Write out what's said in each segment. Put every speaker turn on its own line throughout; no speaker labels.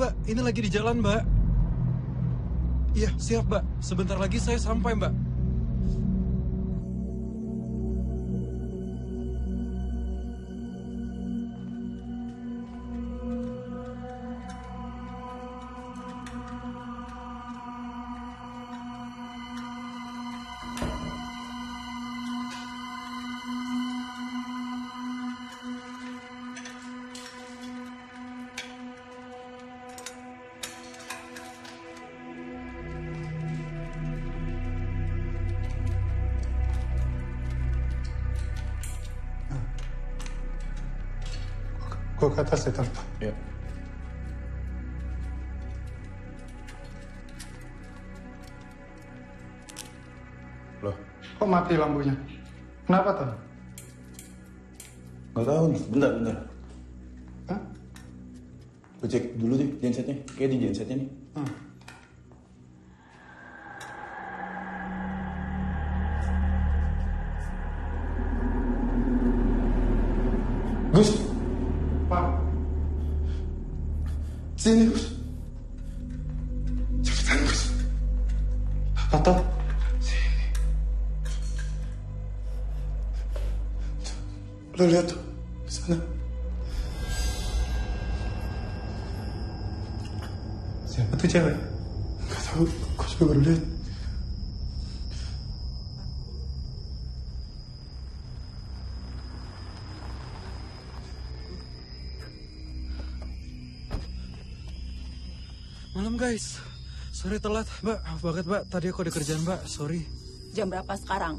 Mbak. Ini lagi di jalan, Mbak. Iya, siap, Mbak. Sebentar lagi saya sampai, Mbak.
Gue ke atas ya, Tante.
Ya. Loh,
Kok mati lampunya? Kenapa, Tante?
nggak tahu nih. Bentar.
Hah?
Gue cek dulu deh gensetnya. Kayak di gensetnya nih.
Gus! Pak! Sini, Gus! Cepetan, Gus! Atau? Sini. Lo lihat tuh, di sana. Siapa tuh cewek? Gak tahu, gue juga baru lihat.
Malam, guys. Sorry telat, Mbak. Maaf banget, Mbak. Tadi aku ada kerjaan, Mbak. Sorry.
Jam berapa sekarang?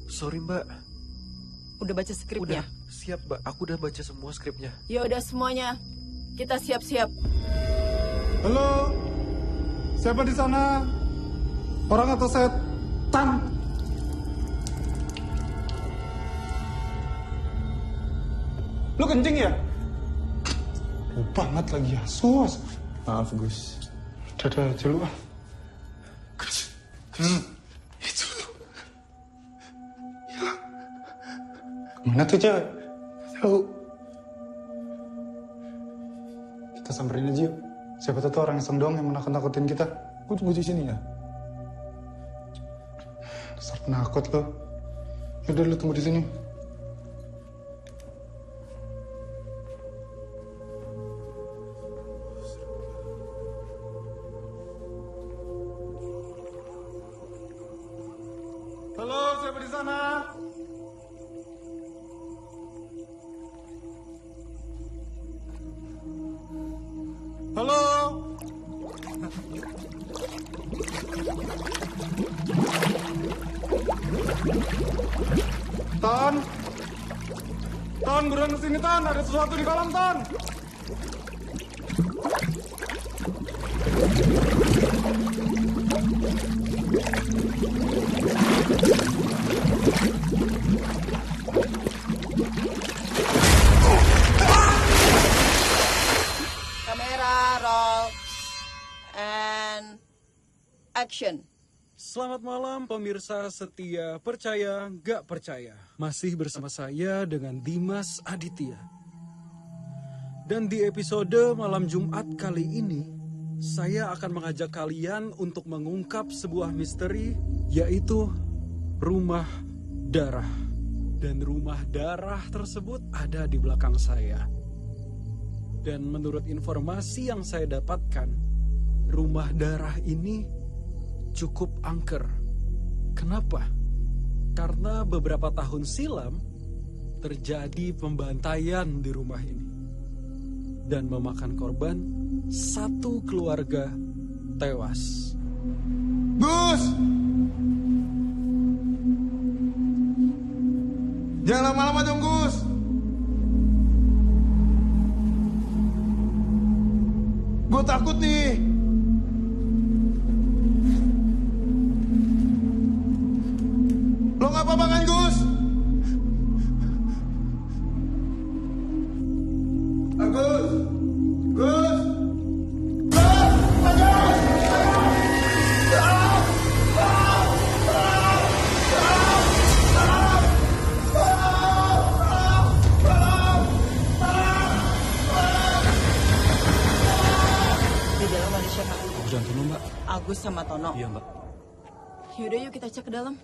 Sorry, Mbak.
Udah baca skripnya?
Udah, siap, Mbak. Aku udah baca semua skripnya.
Ya udah semuanya. Kita siap-siap.
Halo? Siapa di sana? Orang atau setan? Lu kencing ya? Bau banget lagi ya, sus.
Maaf, Gus.
Dadah aja lu ah. Gus. Itu lu. Hilang. Kemana tuh cewek? Tahu. Kita samperin aja yuk. Siapa tahu orang iseng doang yang menakut-nakutin kita.
Gue tunggu di sini ya.
Dasar penakut lo. Yaudah lu tunggu di sini. Halo, siapa di sana? Halo? Tan? Tan, buruan kesini, Tan. Ada sesuatu di kolam, Tan.
Kamera, roll, and action.
Selamat malam pemirsa setia percaya gak percaya. Masih bersama saya dengan Dimas Aditya. Dan di episode malam Jumat kali ini, saya akan mengajak kalian untuk mengungkap sebuah misteri, yaitu rumah darah. Dan rumah darah tersebut ada di belakang saya. Dan menurut informasi yang saya dapatkan, rumah darah ini cukup angker. Kenapa? Karena beberapa tahun silam terjadi pembantaian di rumah ini. Dan memakan korban, satu keluarga tewas.
Gus! Jangan lama-lama dong, Gus. Gue takut nih. Lo gak apa-apa kan, Gus? Agus! Gus!
sama Tono.
Iya, Mbak.
Yaudah yuk kita cek ke dalam.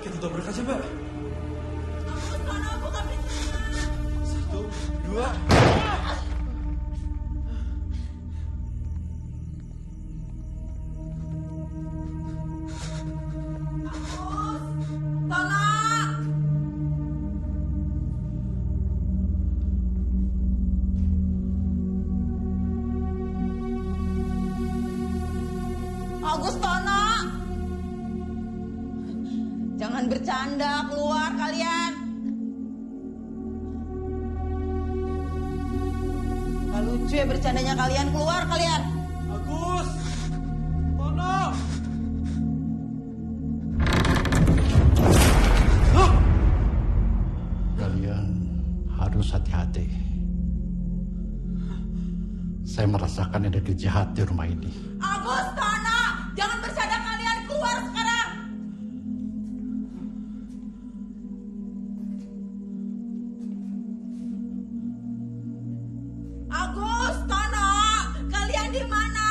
Kita dobrak aja, Mbak.
Tono, buka pintu.
1, 2.
Tono! Agus, Tono! Jangan bercanda, keluar kalian. Gak lucu ya bercandanya kalian, keluar kalian.
Agus! Tono!
Kalian harus hati-hati. Saya merasakan energi jahat di rumah ini.
Agus, Tono! Jangan bercanda kalian, keluar sekarang. Agus, Tono! Kalian di mana?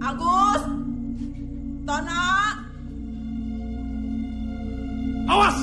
Agus! Tono!
Awas!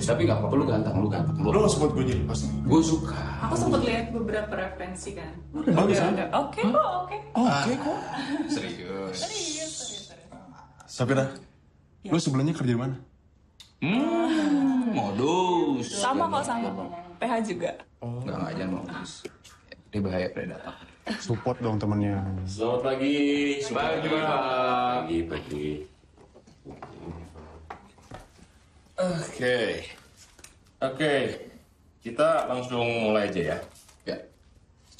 Tapi nggak apa-apa, lu ganteng.
Lu gak support gue jadi pas nih.
Gue suka.
Aku sempat lihat beberapa referensi kan.
Bagus kan?
Oke kok, oke.
Oke kok.
Serius.
Serius.
Sapira, lu sebelumnya kerja di mana?
Modus.
Sama kok sama. PH juga.
Nggak jangan modus. Dia bahaya predator.
Support dong temennya.
Selamat pagi. Pagi, Pak. Pagi.
Oke, kita langsung mulai aja ya.
Ya.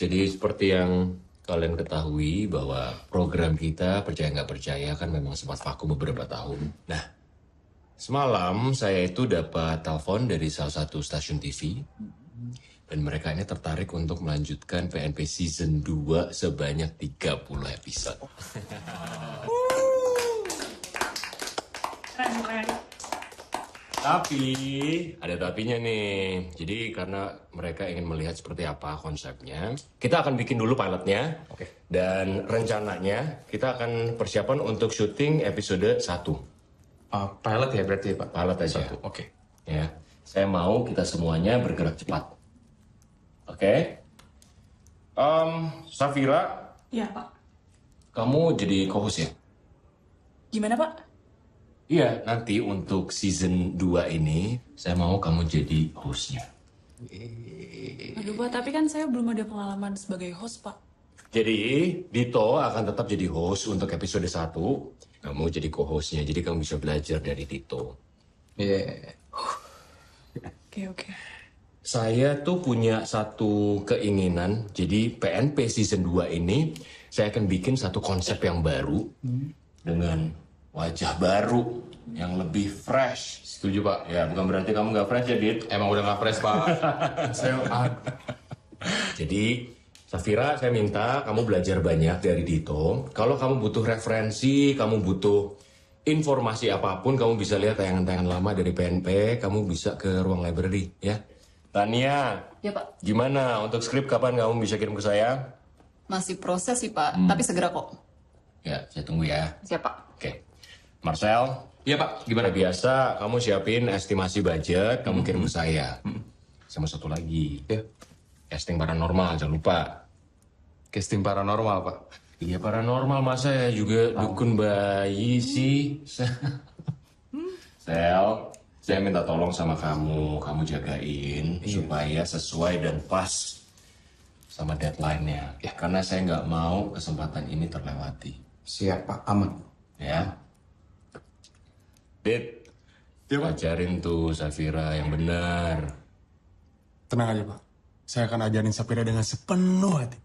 Jadi seperti yang kalian ketahui bahwa program kita percaya nggak percaya kan memang sempat vakum beberapa tahun. Nah, semalam saya itu dapat telepon dari salah satu stasiun TV dan mereka ini tertarik untuk melanjutkan PNP Season 2 sebanyak 30 episode.
Keren.
Tapi ada tapinya nih. Jadi karena mereka ingin melihat seperti apa konsepnya, kita akan bikin dulu pilotnya.
Oke.
Dan rencananya kita akan persiapan untuk syuting episode 1.
Pilot ya berarti Pak?
Pilot aja.
Satu. Oke.
Ya. Saya mau kita semuanya bergerak cepat. Oke? Safira,
Iya Pak.
kamu jadi co-host ya?
Gimana Pak?
Iya, nanti untuk season 2 ini saya mau kamu jadi hostnya.
Aduh Pak, tapi kan saya belum ada pengalaman sebagai host Pak.
Jadi, Dito akan tetap jadi host untuk episode 1. Kamu jadi co-hostnya, jadi kamu bisa belajar dari Dito.
Iya.
Oke.
Saya tuh punya satu keinginan, jadi PNP season 2 ini saya akan bikin satu konsep yang baru. dengan wajah baru yang lebih fresh.
Setuju, Pak.
Ya, bukan berarti kamu nggak fresh ya, Dit.
Emang udah nggak fresh, Pak.
Jadi, Safira, saya minta kamu belajar banyak dari Dito. Kalau kamu butuh referensi, kamu butuh informasi apapun, kamu bisa lihat tayangan-tayangan lama dari PNP, kamu bisa ke ruang library, ya. Tania,
Ya Pak,
gimana untuk skrip kapan kamu bisa kirim ke saya?
masih proses sih Pak, tapi segera kok.
Ya, saya tunggu ya.
Siap Pak.
Oke. Marcel,
Iya, Pak. Gimana?
biasa kamu siapin estimasi budget, kamu kirim ke saya. Sama satu lagi,
Ya.
casting paranormal, jangan lupa.
Casting paranormal, Pak.
Iya paranormal, masa ya juga dukun bayi sih. Sel, saya minta tolong sama kamu jagain supaya sesuai dan pas sama deadline-nya. Ya, karena saya nggak mau kesempatan ini terlewati.
Siap, Pak. Aman.
Ya. Dit,
Ya, Pak.
ajarin tuh Safira yang benar.
Tenang aja, Pak. Saya akan ajarin Safira dengan sepenuh hati.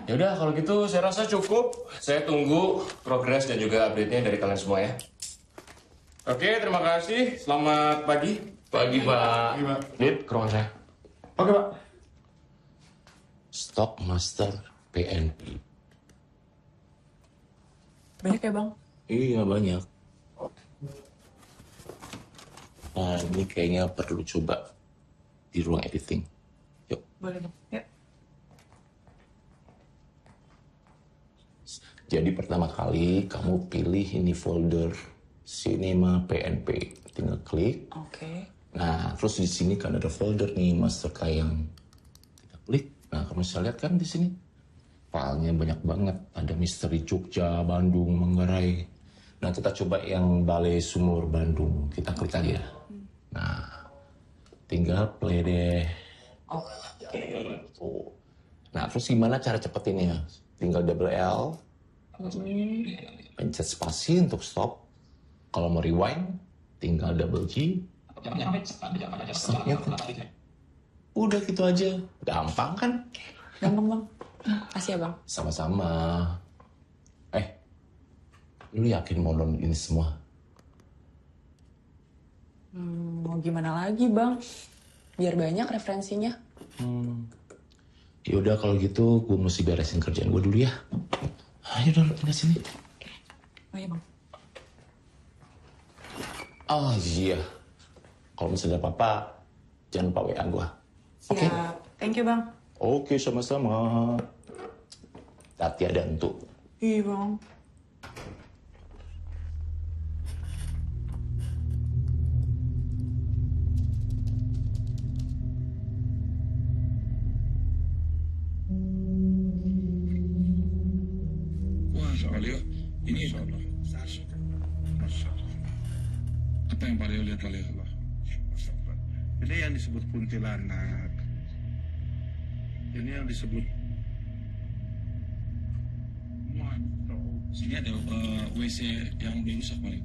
Ya udah kalau gitu saya rasa cukup. Saya tunggu progres dan juga update-nya dari kalian semua ya. Oke, terima kasih. Selamat pagi. Pagi, Pak.
Pagi, Pak.
Dit, ke ruangan saya.
Oke, Pak.
Stock Master PNP.
Banyak ya bang?
Iya, banyak. Nah, ini kayaknya perlu coba di ruang editing. Yuk.
Boleh bang. Ya.
Jadi pertama kali kamu pilih ini folder Cinema PNP. Tinggal klik.
Oke.
Nah, terus di sini kan ada folder nih Master Kayang. Kita klik. Nah, kamu bisa lihat kan di sini. Filenya banyak banget. Ada Misteri Jogja, Bandung, Manggarai. Nah, kita coba yang Balai Sumur Bandung. Kita klik aja. Nah, tinggal play deh. Tuh. Nah, terus gimana cara cepetinnya? Tinggal double L. Pencet spasi untuk stop. Kalau mau rewind, tinggal double G. Stopnya tuh. Udah gitu aja. Gampang kan?
Gampang bang. Kasih ya bang.
Sama-sama. Lu yakin mau nonton ini semua?
Mau gimana lagi bang? Biar banyak referensinya.
Yaudah kalau gitu gue mesti beresin kerjaan gue dulu ya. Ayo dong, tinggal sini.
Oh iya bang.
Oh iya. Kalau misalnya ada apa-apa, jangan lupa WA gue. Oke?
Siap. Thank you bang.
Oke, sama-sama. Tati ada entuk.
Iya bang.
Wah, Pak Leo, ini Masya Allah. Apa yang Pak Leo lihat, Pak Leo? Masya Allah. Ini yang disebut kuntilanak. Ini yang disebut... Masya Allah. Sini ada WC yang udah rusak, Pak Leo.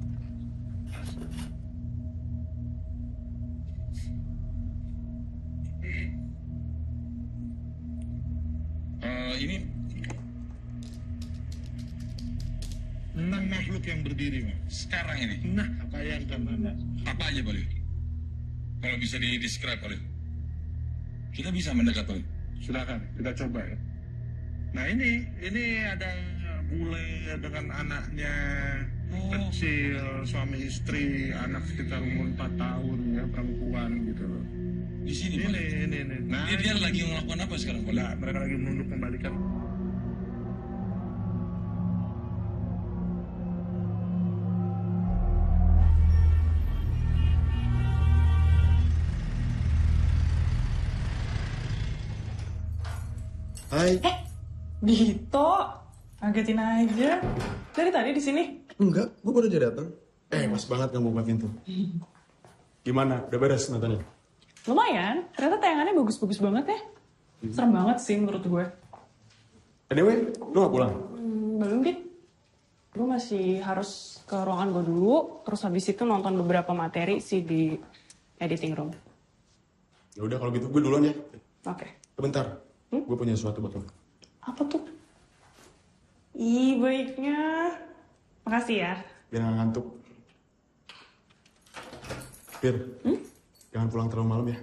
Ini 6 makhluk yang berdiri, Mas. Sekarang ini? Nah, bayangkan Anda. Apa aja, Pak Leo? Kalau bisa di-describe, Pak Leo. Kita bisa mendekat, Pak Leo. Silakan, kita coba ya. Nah, ini ada bule dengan anaknya kecil, suami istri, anak sekitar umur 4 tahun, ya, perempuan gitu loh. Di sini, Pak Leo? Ini. Nah, dia lagi melakukan apa sekarang, Pak Leo? Nah, mereka lagi menunduk kembalikan.
Hai.
Dito, kagetin aja. Dari tadi di sini.
Enggak, gue baru aja datang. Pas banget kamu buka pintu. Gimana? Udah beres nontonnya?
Lumayan. Ternyata tayangannya bagus-bagus banget ya. Serem banget sih menurut gue.
Anyway, lu gak pulang?
Belum Dit. Gue masih harus ke ruangan gue dulu. Terus habis itu nonton beberapa materi sih di editing room.
Ya udah kalau gitu gue duluan ya.
Oke.
Bentar, gue punya sesuatu buat lo.
Apa tuh? Ih, baiknya. Makasih ya.
Biar nggak ngantuk. Fir, jangan pulang terlalu malam ya.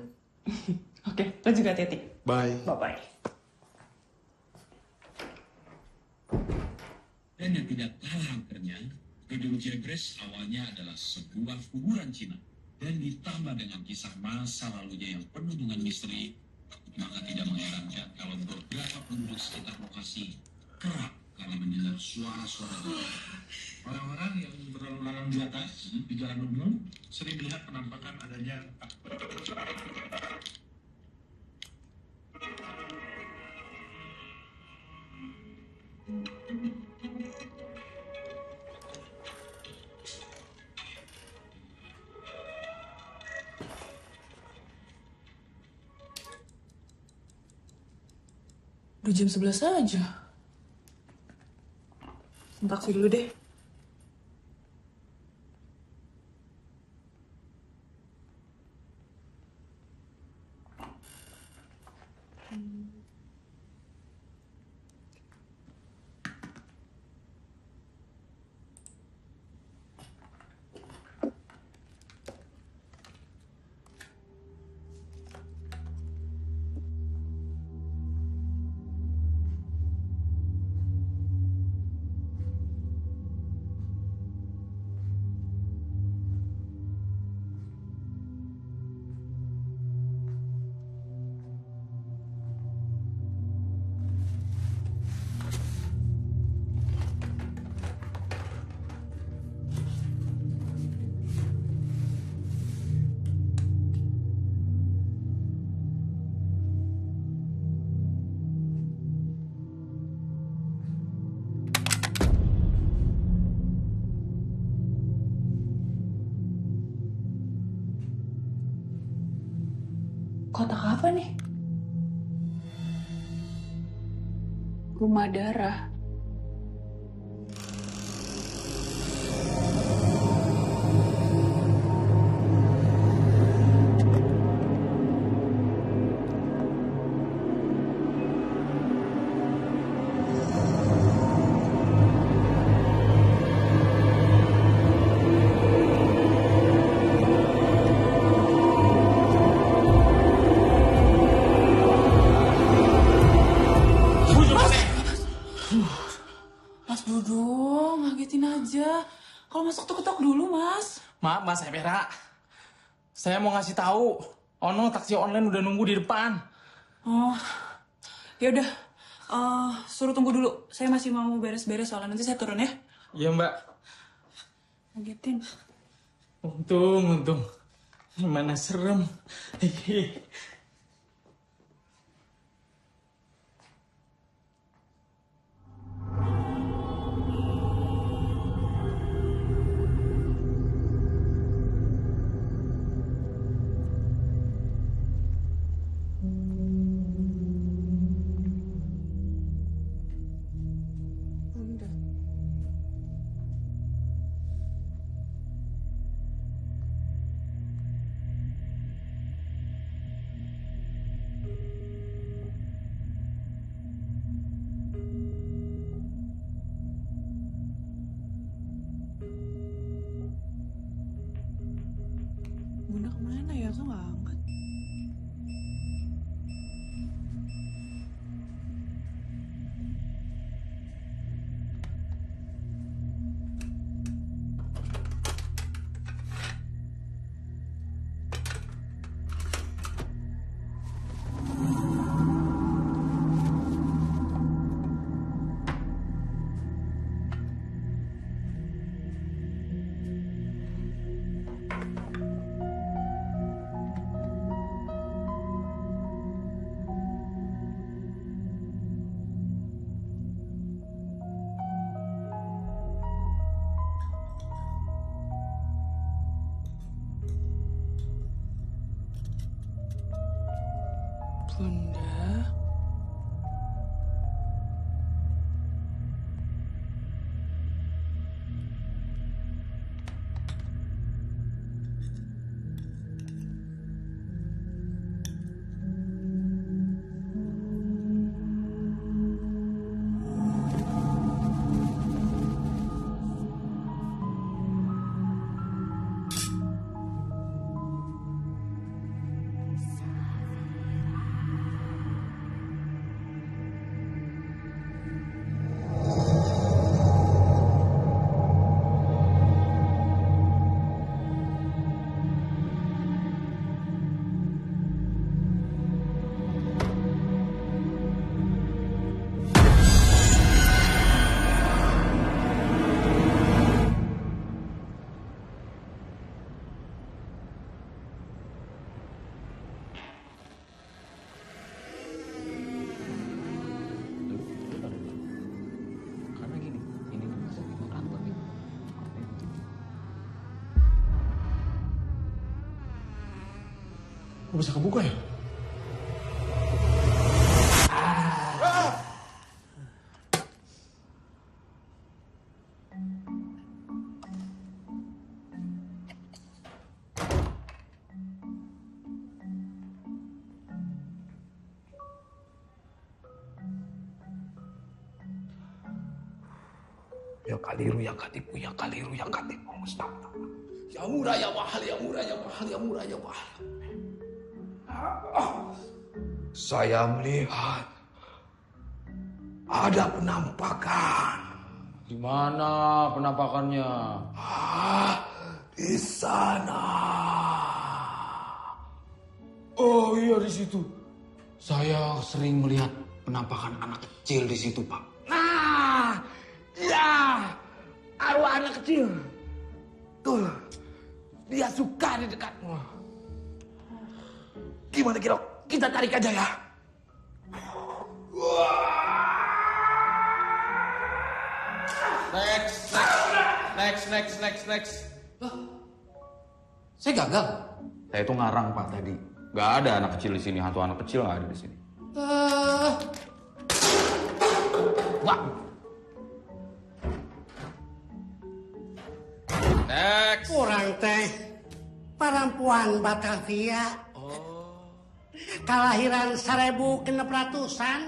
Oke, lo juga hati-hati.
Bye.
Bye-bye.
Dan yang tidak kalah angkernya, gedung Jebres awalnya adalah sebuah kuburan Cina. Dan ditambah dengan kisah masa lalunya yang penuh dengan misteri, maka tidak mengherankan kalau beberapa penduduk sekitar lokasi kerap kali mendengar suara-suara gaib. Orang-orang yang berlalu lalang di atas di jalan umum sering melihat penampakan adanya
Udah jam 11 aja. Taksi dulu deh. Kotak apa nih? Rumah darah. Mas Bodo, ngagetin aja. Kalau masuk tuh ketok dulu, Mas.
Maaf, Mas Vera. Saya mau ngasih tahu. Ono taksi online udah nunggu di depan.
Oh, ya udah. Suruh tunggu dulu. Saya masih mau beres-beres soalnya nanti saya turun ya.
Iya, Mbak.
Ngagetin.
Untung. Gimana serem.
Bunda kemana ya? Kok nggak angkat? Bunda.
Kok bisa kebuka ya?
Ya kaliru ya katipu, ya kaliru ya katipu. Ya murah ya mahal, ya murah ya mahal, ya murah ya mahal. Saya melihat ada penampakan.
Di mana penampakannya?
Di sana.
Oh iya di situ. Saya sering melihat penampakan anak kecil di situ, Pak.
Nah, ya, arwah anak kecil. Tuh, dia suka di dekatmu. Gimana kira kita tarik aja ya?
Next.
Saya gagal.
Saya itu ngarang Pak tadi. Gak ada anak kecil di sini, hantu anak kecil gak ada di sini.
Wah.
Kurang teh perempuan Batavia. Kelahiran 1600-an.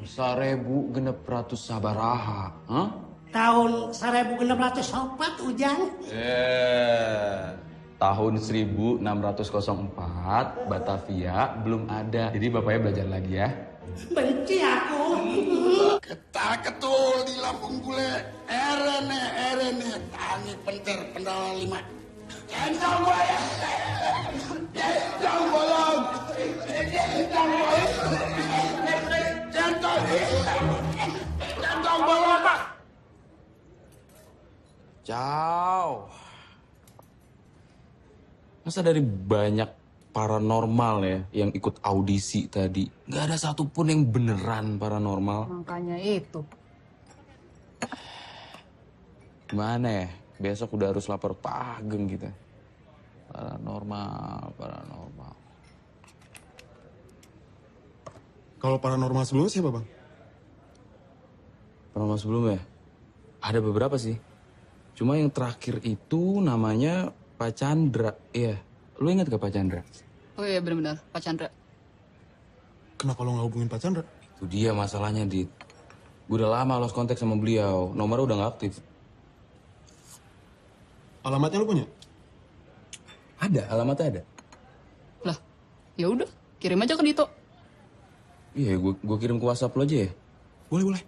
1600 sabaraha. Hah?
Tahun 1604 Ujang.
Tahun 1604 Batavia belum ada. Jadi bapaknya belajar lagi ya.
Benci aku.
Ketul di Lampung Bule. Erene. Tangi penter pendal 5. Centang bolong. Centang bolong. Centang bolong, Pak.
Jauh. Masa dari banyak paranormal ya yang ikut audisi tadi, nggak ada satupun yang beneran paranormal.
Makanya itu.
Gimana ya? Besok udah harus lapor Pak Ageng kita. Paranormal.
Kalau paranormal sebelumnya siapa, Bang?
Paranormal sebelumnya? Ada beberapa sih. Cuma yang terakhir itu namanya Pak Chandra. Iya. Lu ingat gak Pak Chandra?
Oh iya benar-benar Pak Chandra.
Kenapa lo gak hubungin Pak Chandra?
Itu dia masalahnya, Dit. Gue udah lama lost kontak sama beliau. Nomornya udah gak aktif.
Alamatnya lu punya?
Ada, alamatnya ada.
Lah, ya udah, kirim aja ke Dito.
Iya, gue kirim ke WhatsApp lo aja ya.
Boleh.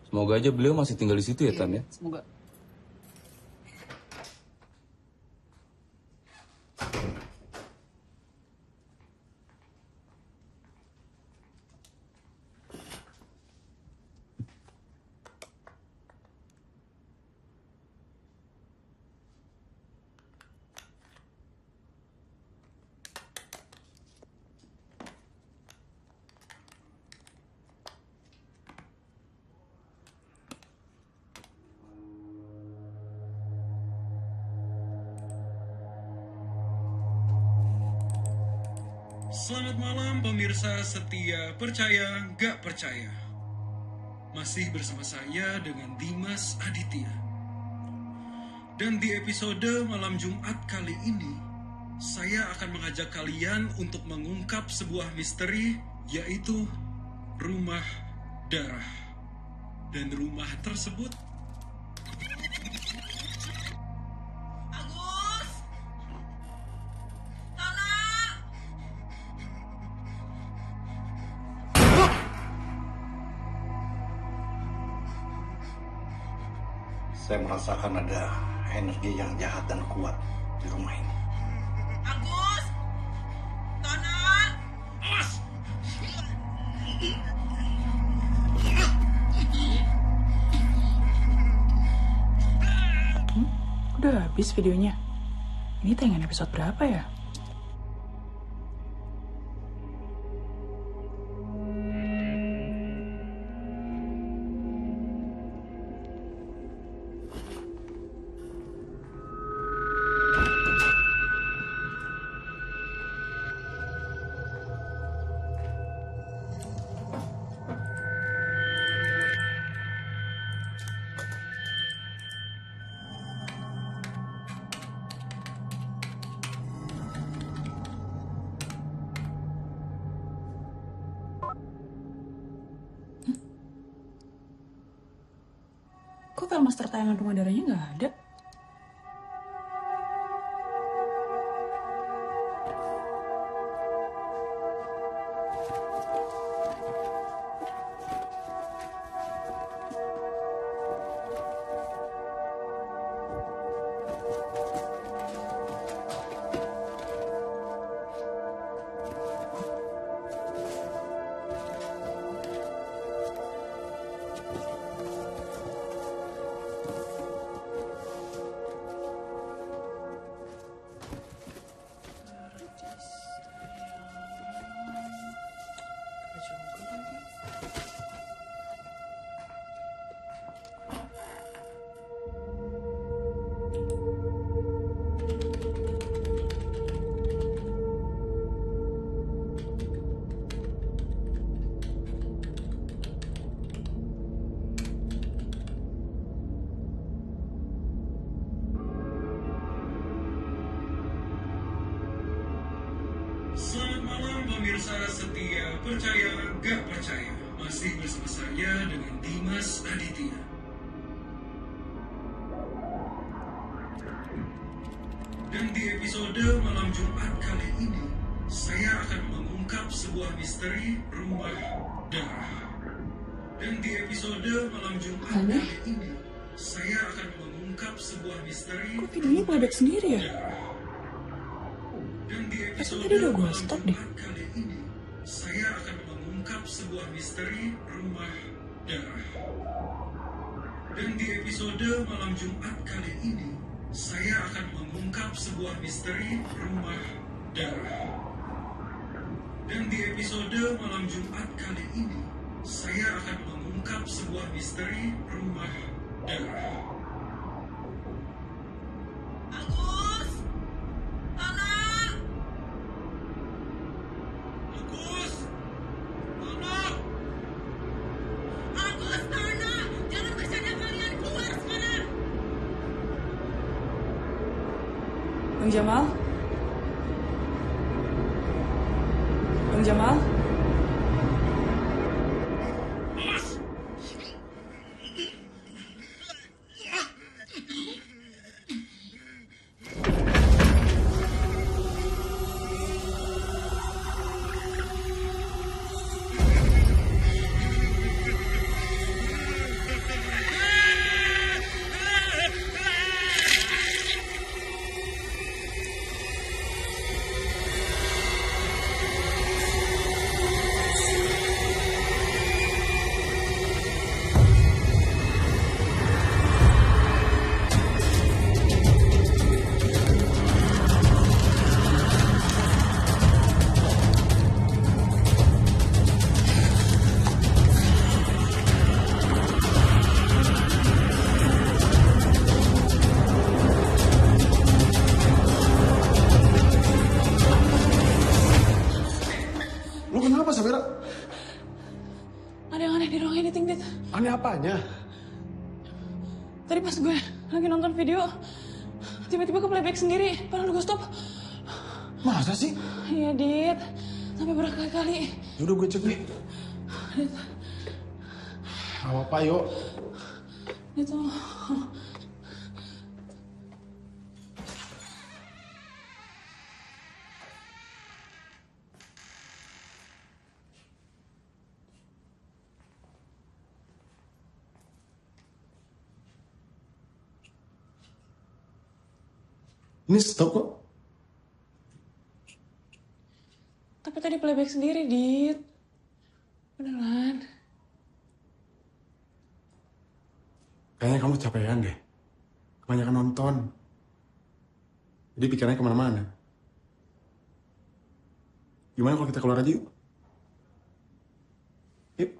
Semoga aja beliau masih tinggal di situ ya, Tan ya.
Semoga.
Selamat malam pemirsa setia percaya gak percaya. Masih bersama saya dengan Dimas Aditya. Dan di episode malam Jumat kali ini, saya akan mengajak kalian untuk mengungkap sebuah misteri, yaitu rumah darah. Dan rumah tersebut
Saya merasakan ada energi yang jahat dan kuat di rumah ini.
Agus! Tonon! Udah habis videonya. Ini tayangan episode berapa ya? Kok file master tayangan Rumah Darahnya nggak ada?
Selamat malam pemirsa setia, percaya gak percaya, masih bersama saya dengan Dimas Aditya. Dan di episode malam Jumat kali ini, saya akan mengungkap sebuah misteri rumah darah. Dan di episode malam Jumat kali ini, saya akan mengungkap sebuah misteri.
Kok videonya playback sendiri ya?
Dan di episode
tadi udah gue stop deh.
kali ini, saya akan mengungkap sebuah misteri rumah darah. Dan di episode malam Jumat kali ini, saya akan mengungkap sebuah misteri rumah darah. Dan di episode malam Jumat kali ini, saya akan mengungkap sebuah misteri rumah darah.
Bang Jamal? Bang Jamal?
Lu kenapa, Sabira?
Ada yang aneh di ruang editing, Dit.
Aneh apanya?
Tadi pas gue lagi nonton video, tiba-tiba ke playback sendiri, padahal udah gue stop.
Masa sih?
Iya, Dit. Sampai berkali-kali.
Yaudah gue cek nih.
Dit,
Apa, yuk.
Dit, tolong.
Ini stop kok.
Tapi tadi playback sendiri, Dit. Beneran.
Kayaknya kamu capean deh. Kebanyakan nonton. Jadi pikirannya kemana-mana. Gimana kalau kita keluar aja yuk? Yuk.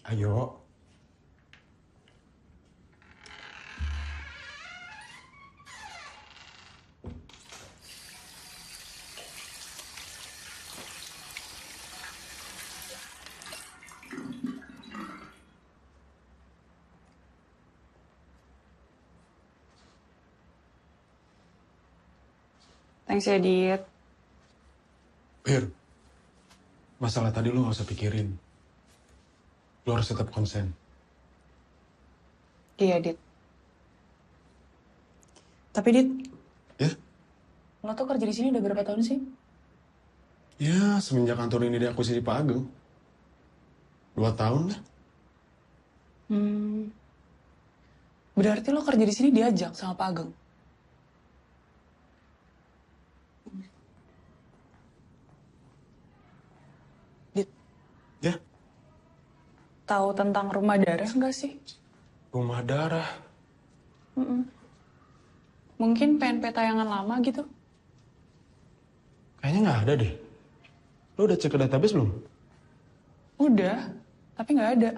Ayo.
Thanks ya, Dit.
Bir, masalah tadi lu gak usah pikirin. Lu harus tetap konsen.
Iya, Dit. Tapi, Dit.
Ya?
Lo tuh kerja di sini udah berapa tahun sih?
Ya, semenjak kantor ini diakuisisi Pak Ageng. 2 tahun lah.
Berarti lo kerja di sini diajak sama Pak Ageng? Dit.
Ya?
Tahu tentang rumah darah nggak sih?
Rumah darah.
Mungkin PNP tayangan lama gitu?
Kayaknya nggak ada deh. Lo udah cek ke database belum?
Udah, tapi nggak ada.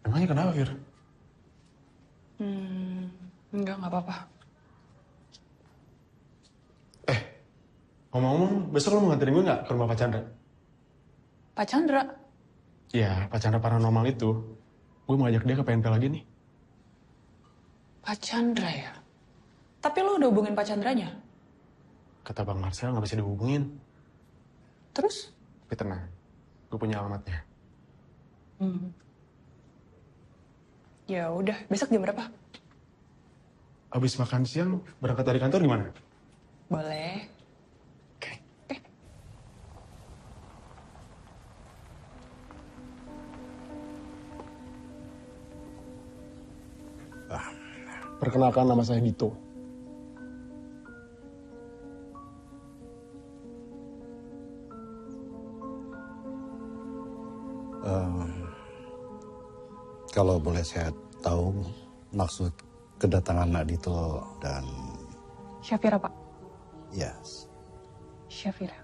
Emangnya kenapa, Fir?
Nggak apa-apa.
Ngomong-ngomong, besok lo mau nganterin gue nggak ke rumah Pak Chandra?
Pak Chandra?
Iya, Pak Chandra Paranormal itu. Gue mau ajak dia ke PNP lagi nih.
Pak Chandra ya? Tapi lo udah hubungin Pak Chandranya?
Kata Bang Marcel nggak bisa dihubungin.
Terus?
Tapi tenang, gue punya alamatnya.
Ya udah, besok jam berapa?
Abis makan siang, berangkat dari kantor gimana?
Boleh.
Perkenalkan, nama saya Dito.
Kalau boleh saya tahu maksud kedatangan Nak Dito dan...
Syafira, Pak.
Yes.
Syafira.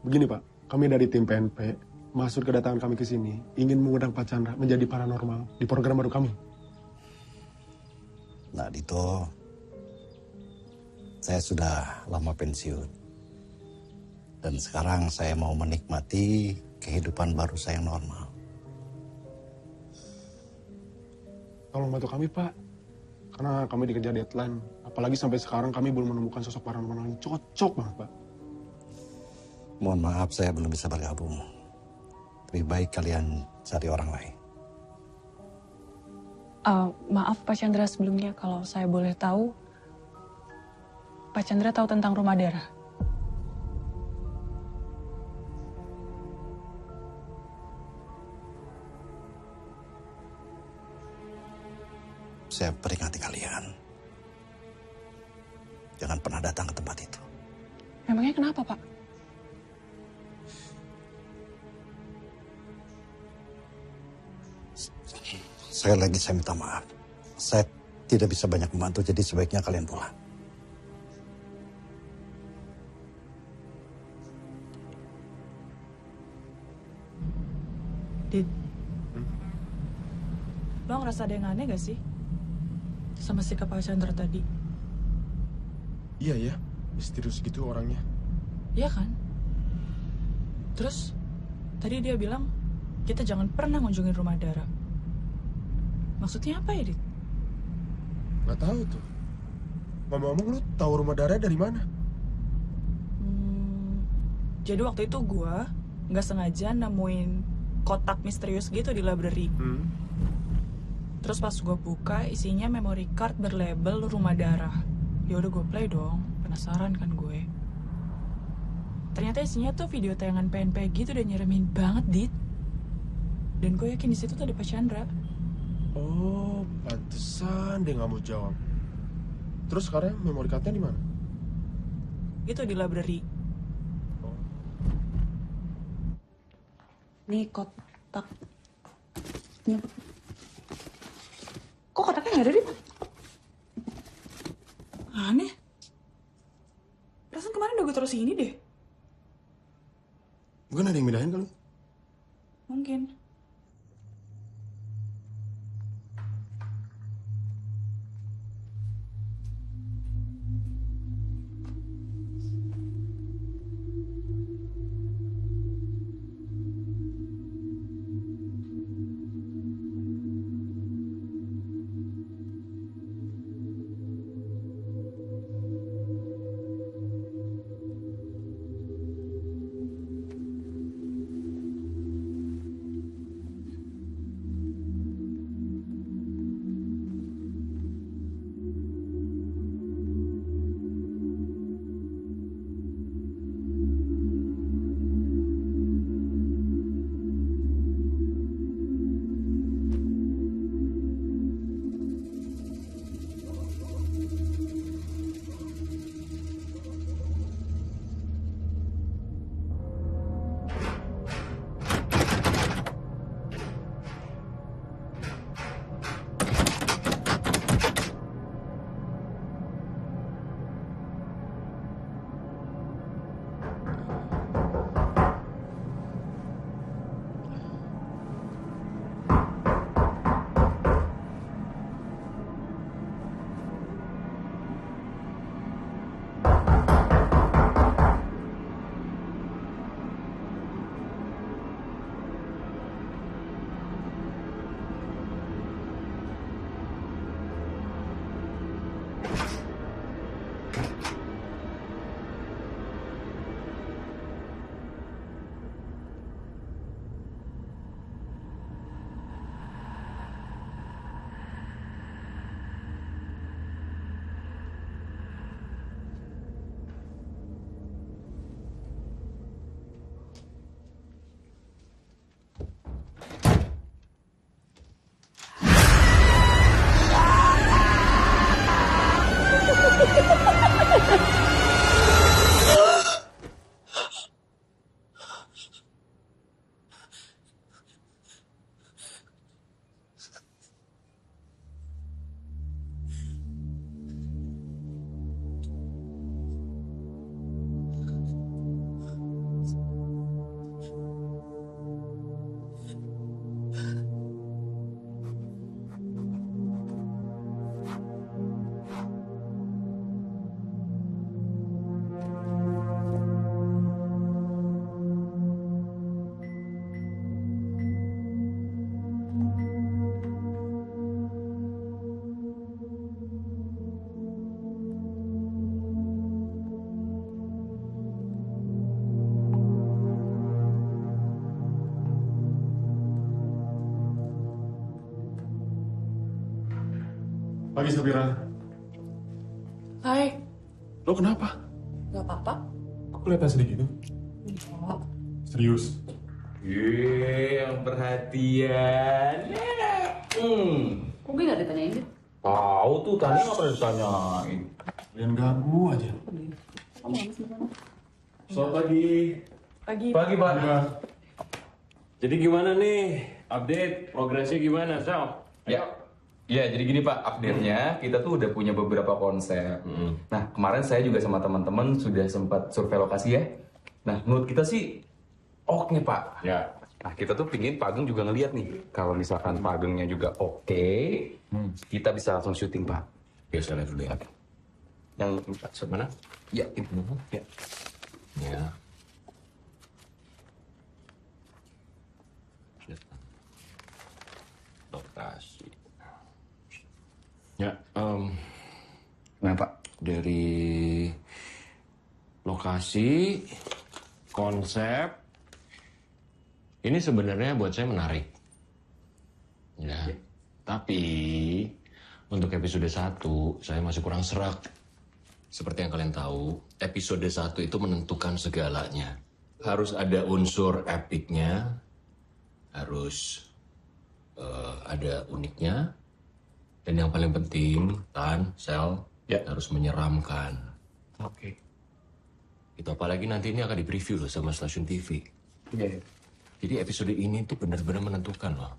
Begini Pak, kami dari tim PNP, maksud kedatangan kami ke sini ingin mengundang Pak Chandra menjadi paranormal di program baru kami.
Nak Dito, saya sudah lama pensiun. Dan sekarang saya mau menikmati kehidupan baru saya yang normal.
Tolong bantu kami Pak, karena kami dikejar deadline. Apalagi sampai sekarang kami belum menemukan sosok paranormal yang cocok banget Pak.
Mohon maaf saya belum bisa bergabung. Lebih baik kalian cari orang lain.
Maaf Pak Chandra sebelumnya, kalau saya boleh tahu, Pak Chandra tahu tentang rumah darah?
Saya peringati kalian. Jangan pernah datang ke tempat itu.
Memangnya kenapa Pak?
Sekali lagi saya minta maaf. Saya tidak bisa banyak membantu, jadi sebaiknya kalian pulang.
Dit. Lo ngerasa ada yang aneh gak sih? Sama sikap Pak Chandra tadi.
Iya ya, misterius gitu orangnya.
Iya kan? Terus, tadi dia bilang, kita jangan pernah ngunjungin rumah darah. Maksudnya apa ya, Dit?
Nggak tahu tuh. Ngomong-ngomong, lu tahu rumah darah dari mana?
Jadi waktu itu gua nggak sengaja nemuin kotak misterius gitu di library. Terus pas gue buka, isinya memory card berlabel rumah darah. Ya udah gue play dong, penasaran kan gue. Ternyata isinya tuh video tayangan PNP gitu, udah nyeremin banget, Dit. Dan gue yakin di situ tuh ada Pak Chandra.
Oh, pantesan dia nggak mau jawab. Terus sekarang memori cardnya di mana?
Itu di library. Nih kotaknya. Kok kotaknya nggak ada, Dit? Aneh. Perasaan kemarin udah gue taruh sini deh.
Mungkin ada yang mindahin kali.
Mungkin.
Pagi Sabira.
Hai.
Lo kenapa?
Gak apa-apa.
Kok kelihatan sedih gitu?
Enggak.
Serius?
Yang perhatian.
Kok gue gak ditanyain dia?
Tahu tuh, tadi nggak pernah ditanyain.
Kalian ganggu aja.
Selamat pagi.
Pagi.
Pagi, Pak.
Jadi gimana nih? Update progresnya gimana, Sal?
Ya, jadi gini Pak, update-nya kita tuh udah punya beberapa konsep. Nah, kemarin saya juga sama teman-teman sudah sempat survei lokasi ya. Nah, menurut kita sih oke Pak.
Ya.
Nah, kita tuh pingin Pak Ageng juga ngeliat nih. Kalau misalkan Pak Agengnya juga oke, kita bisa langsung syuting Pak.
Ya, saya lihat dulu ya.
Yang
mana?
Ya, itu. Ya.
Ya. Lokasi. Ya,
nah Pak,
dari lokasi, konsep, ini sebenarnya buat saya menarik. Ya, tapi untuk episode 1, saya masih kurang serak. Seperti yang kalian tahu, episode 1 itu menentukan segalanya. Harus ada unsur epicnya, harus ada uniknya, dan yang paling penting, Sel, harus menyeramkan.
Oke.
Itu apalagi nanti ini akan di-preview loh sama stasiun TV.
Iya.
Jadi episode ini tuh benar-benar menentukan loh.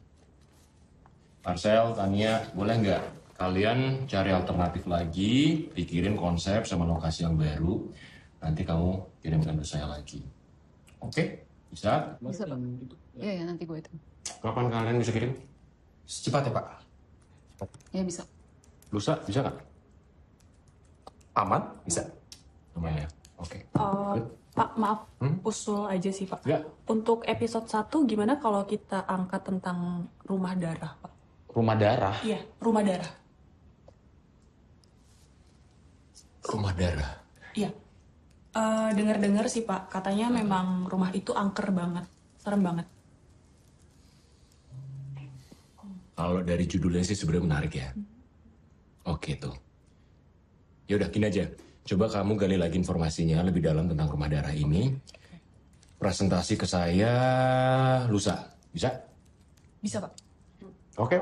Marcel, Tania, boleh nggak kalian cari alternatif lagi, pikirin konsep sama lokasi yang baru, nanti kamu kirimkan ke saya lagi. Oke? Bisa?
Bisa, Pak. Iya, ya, nanti gue itu.
Kapan kalian bisa kirim?
Secepatnya Pak.
Ya, bisa.
Lusa, bisa nggak?
Aman? Bisa.
Aman ya? Oke.
Pak, maaf. Usul aja sih, Pak.
Ya.
Untuk episode 1, gimana kalau kita angkat tentang rumah darah, Pak?
Rumah darah?
Iya, rumah darah.
Rumah darah?
Iya. Dengar-dengar sih, Pak. Katanya memang rumah itu angker banget. Serem banget.
Kalau dari judulnya sih sebenarnya menarik ya. Oke tuh. Ya udah gini aja. Coba kamu gali lagi informasinya lebih dalam tentang rumah darah ini. Presentasi ke saya lusa. Bisa?
Bisa, Pak.
Oke.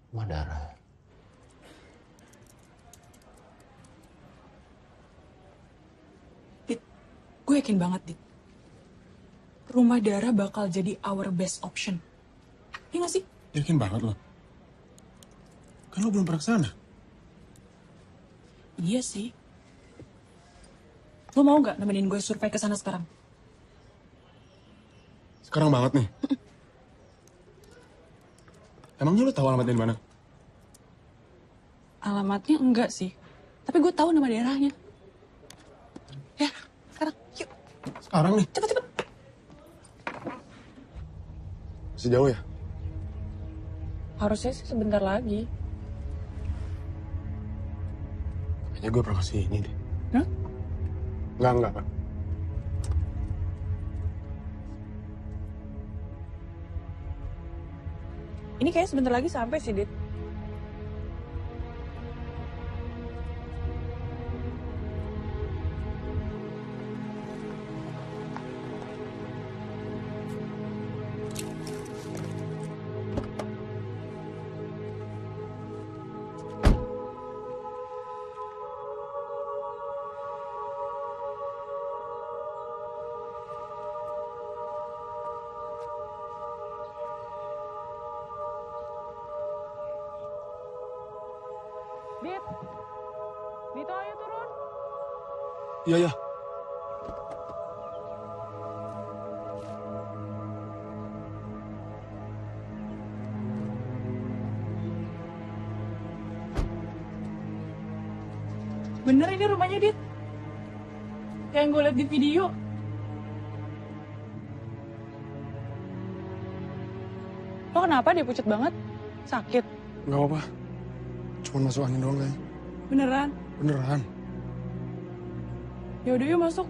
Rumah darah.
Dit, gue yakin banget, Dit. Rumah darah bakal jadi our best option. Iya gak sih?
Yakin banget lo. Kan lo belum pernah kesana.
Iya sih. Lo mau gak nemenin gue survei ke sana sekarang?
Sekarang banget nih. Emangnya lo tahu alamatnya di mana?
Alamatnya enggak sih. Tapi gue tahu nama daerahnya. Ya, sekarang yuk.
Sekarang nih.
Cepet.
Masih jauh ya?
Harusnya sih sebentar lagi.
Kayaknya gue pernah kesini deh.
Hah?
Enggak.
Ini kayak sebentar lagi sampai sih, Dit. Dit, Dito ayo turun.
Iya.
Bener ini rumahnya, Dit. Kayak yang gue liat di video.
Lo kenapa dia pucat banget? Sakit?
Nggak apa-apa. Cuman masuk angin doang kayaknya.
Beneran?
Beneran.
Yaudah yuk masuk.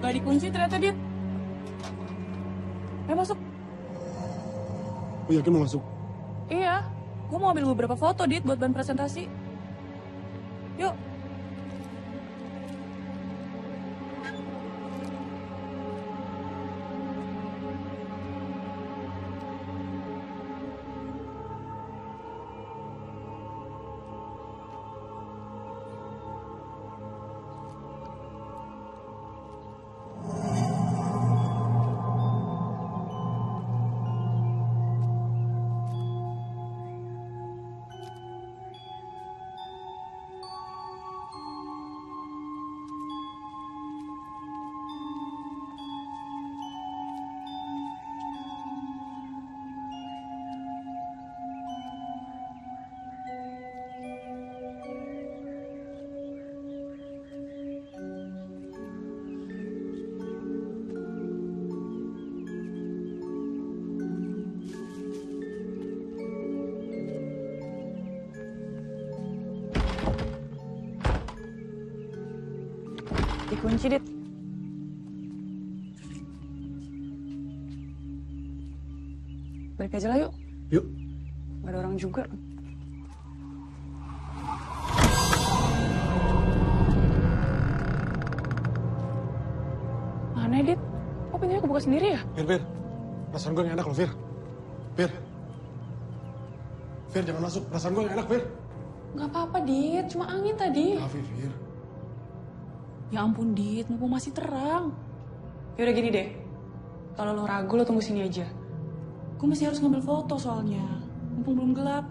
Gak dikunci ternyata, Dit. Ayo masuk.
Lo yakin mau masuk?
Iya, gue mau ambil beberapa foto, Dit, buat bahan presentasi. Yuk. Dikunci, Dit. Balik aja lah yuk.
Yuk.
Gak ada orang juga. Mana, Dit? Kok pintunya kebuka sendiri ya?
Fir. Perasaan gue gak enak loh, Fir. Fir, jangan masuk. Perasaan gue gak enak, Fir.
Gak apa-apa, Dit. Cuma angin tadi.
Maaf, Fir.
Ya ampun, Dit. Mumpung masih terang. Yaudah gini deh. Kalau lo ragu, lo tunggu sini aja. Gue masih harus ngambil foto soalnya. Mumpung belum gelap.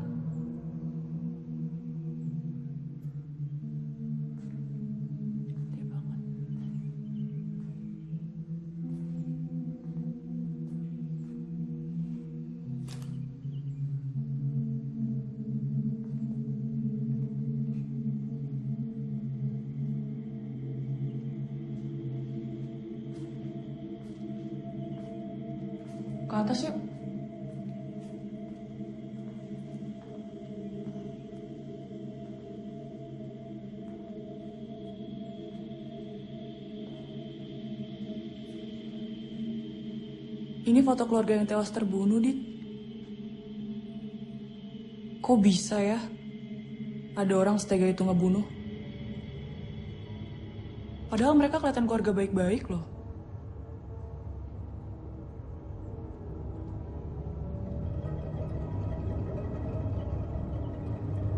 Ke atas yuk. Ini foto keluarga yang tewas terbunuh, Dit. Kok bisa ya? Ada orang setega itu ngebunuh. Padahal mereka kelihatan keluarga baik-baik loh.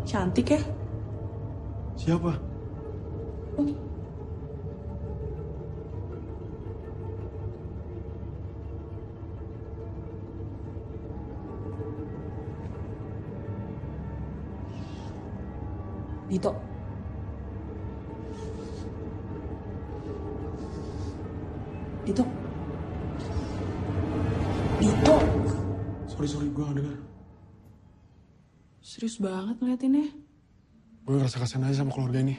Cantik ya?
Siapa?
Dito. Dito. Dito.
Sorry, gue gak denger.
Serius banget ngeliatinnya.
Gue ngerasa kasihan aja sama keluarga ini.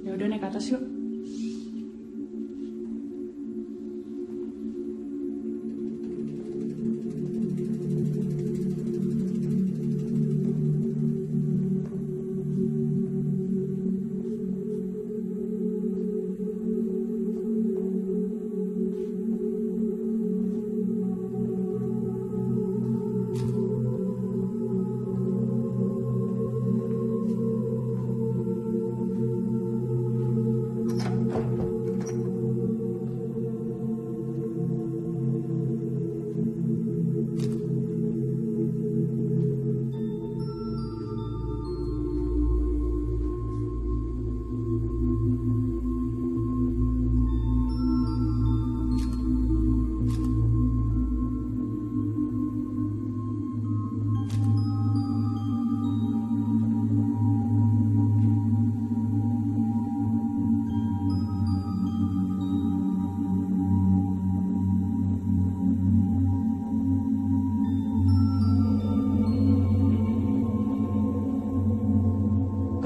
Ya udah naik ke atas yuk.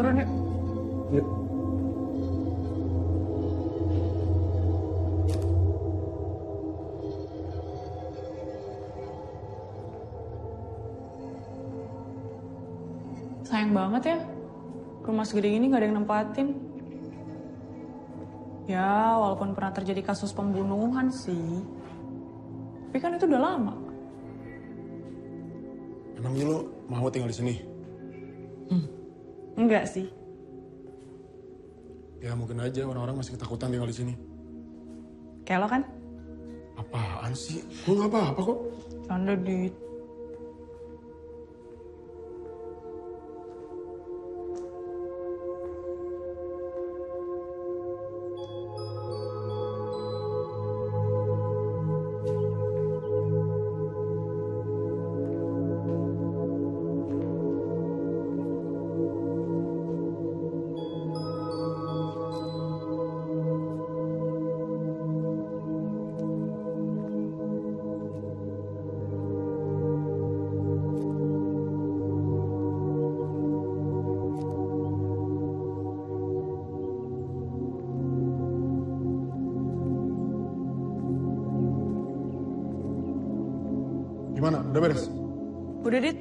Turun yuk. Yuk.
Sayang banget ya. Rumah segede gini gak ada yang nempatin. Ya, walaupun pernah terjadi kasus pembunuhan sih. Tapi kan itu udah lama.
Emangnya lo mau tinggal di sini?
Enggak sih.
Ya mungkin aja orang-orang masih ketakutan tinggal di sini.
Kayak lo kan?
Apaan sih? Gue gak apa-apa kok.
Canda, Dit.
Gimana? Udah beres?
Udah, Dit.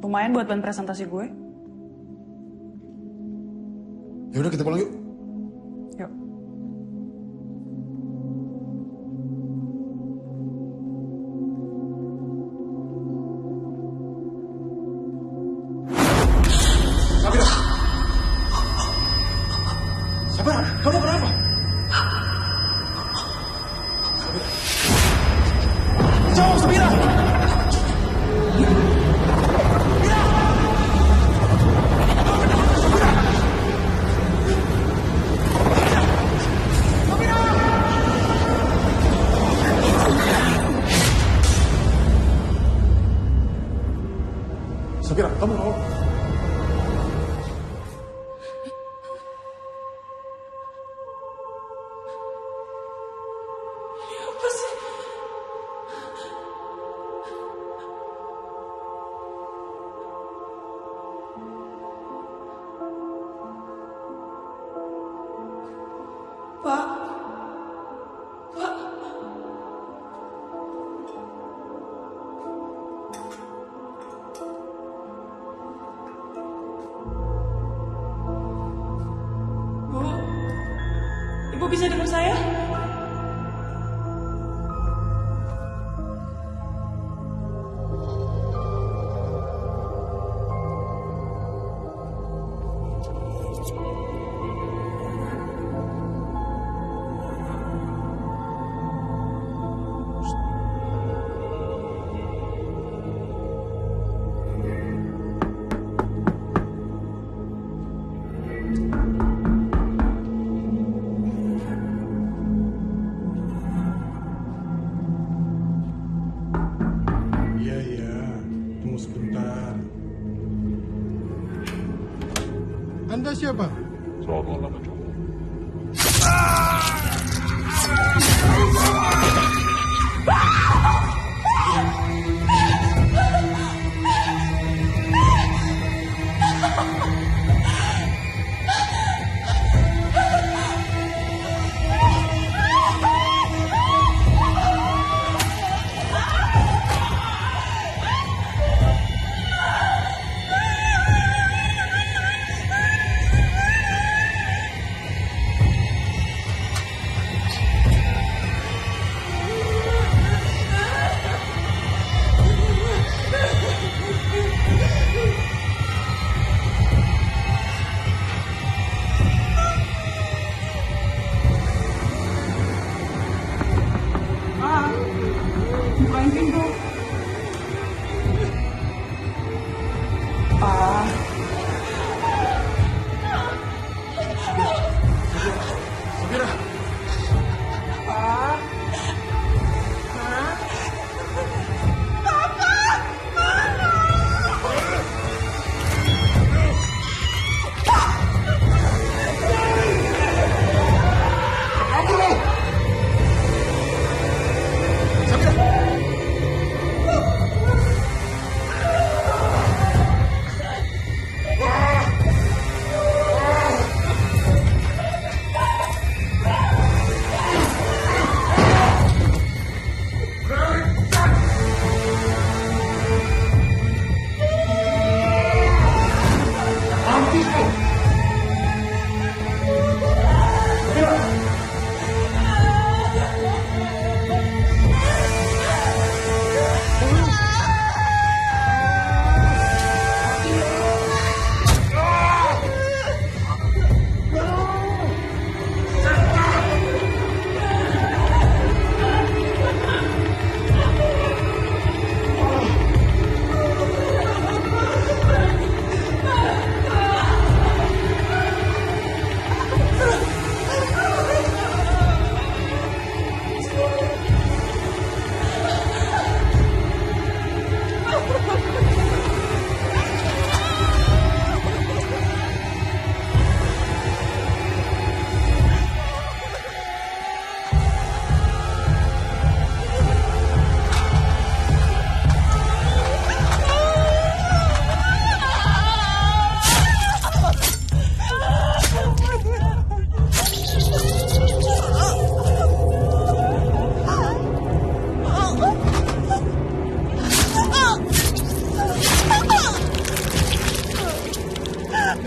Lumayan buat bahan presentasi gue.
Ya udah kita pulang yuk.
Yuk.
Sabira! Sabira, kamu kenapa? Sabira. Jauh, Sabira! Sabira, kamu mau?
Apa sih? Pak. Pak. Bu. Ibu bisa dengar saya?
Iya, tunggu sebentar. Anda siapa?
Selamat malam, Pak.
Bukain pintu.
Sabira.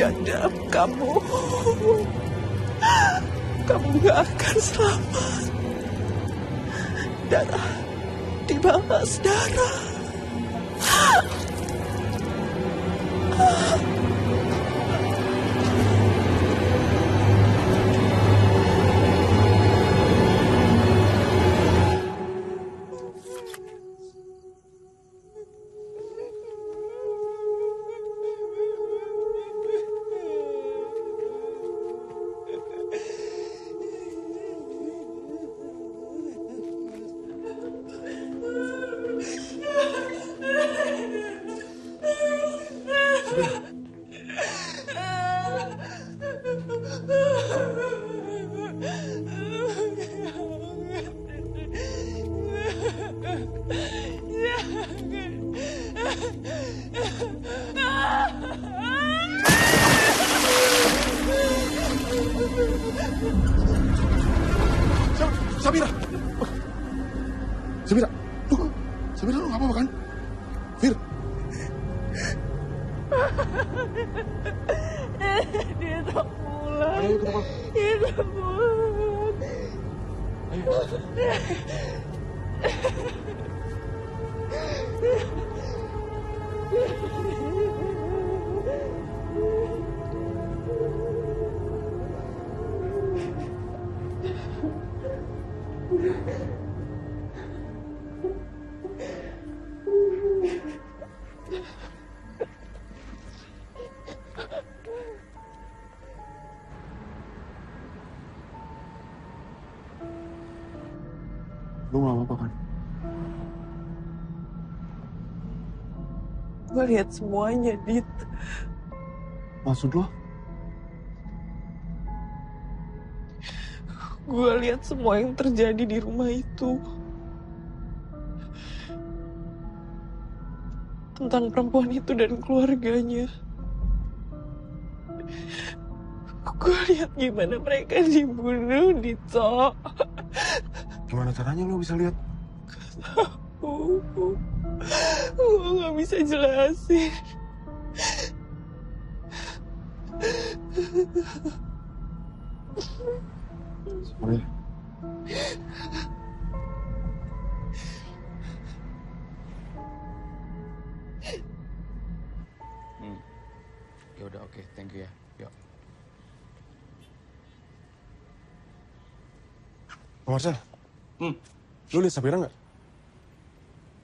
Ganda, kamu gak akan selamat. Darah dibalas darah.
Sabira. Sabira. Sabira lu gak apa-apa kan? Fir.
Dia tak pulang.
Ayo kita pulang.
Dia tak pulang.
Lu gak apa-apa kan?
Gue lihat semuanya, Dit.
Maksud lo?
Gue lihat semua yang terjadi di rumah itu. Tentang perempuan itu dan keluarganya. Gue lihat gimana mereka dibunuh, Dito.
Gimana caranya lo bisa lihat?
Gue gak bisa jelasin.
Sorry.
Ya udah oke, thank you ya. Yuk.
Pak Marcel. Lu lihat Safira nggak?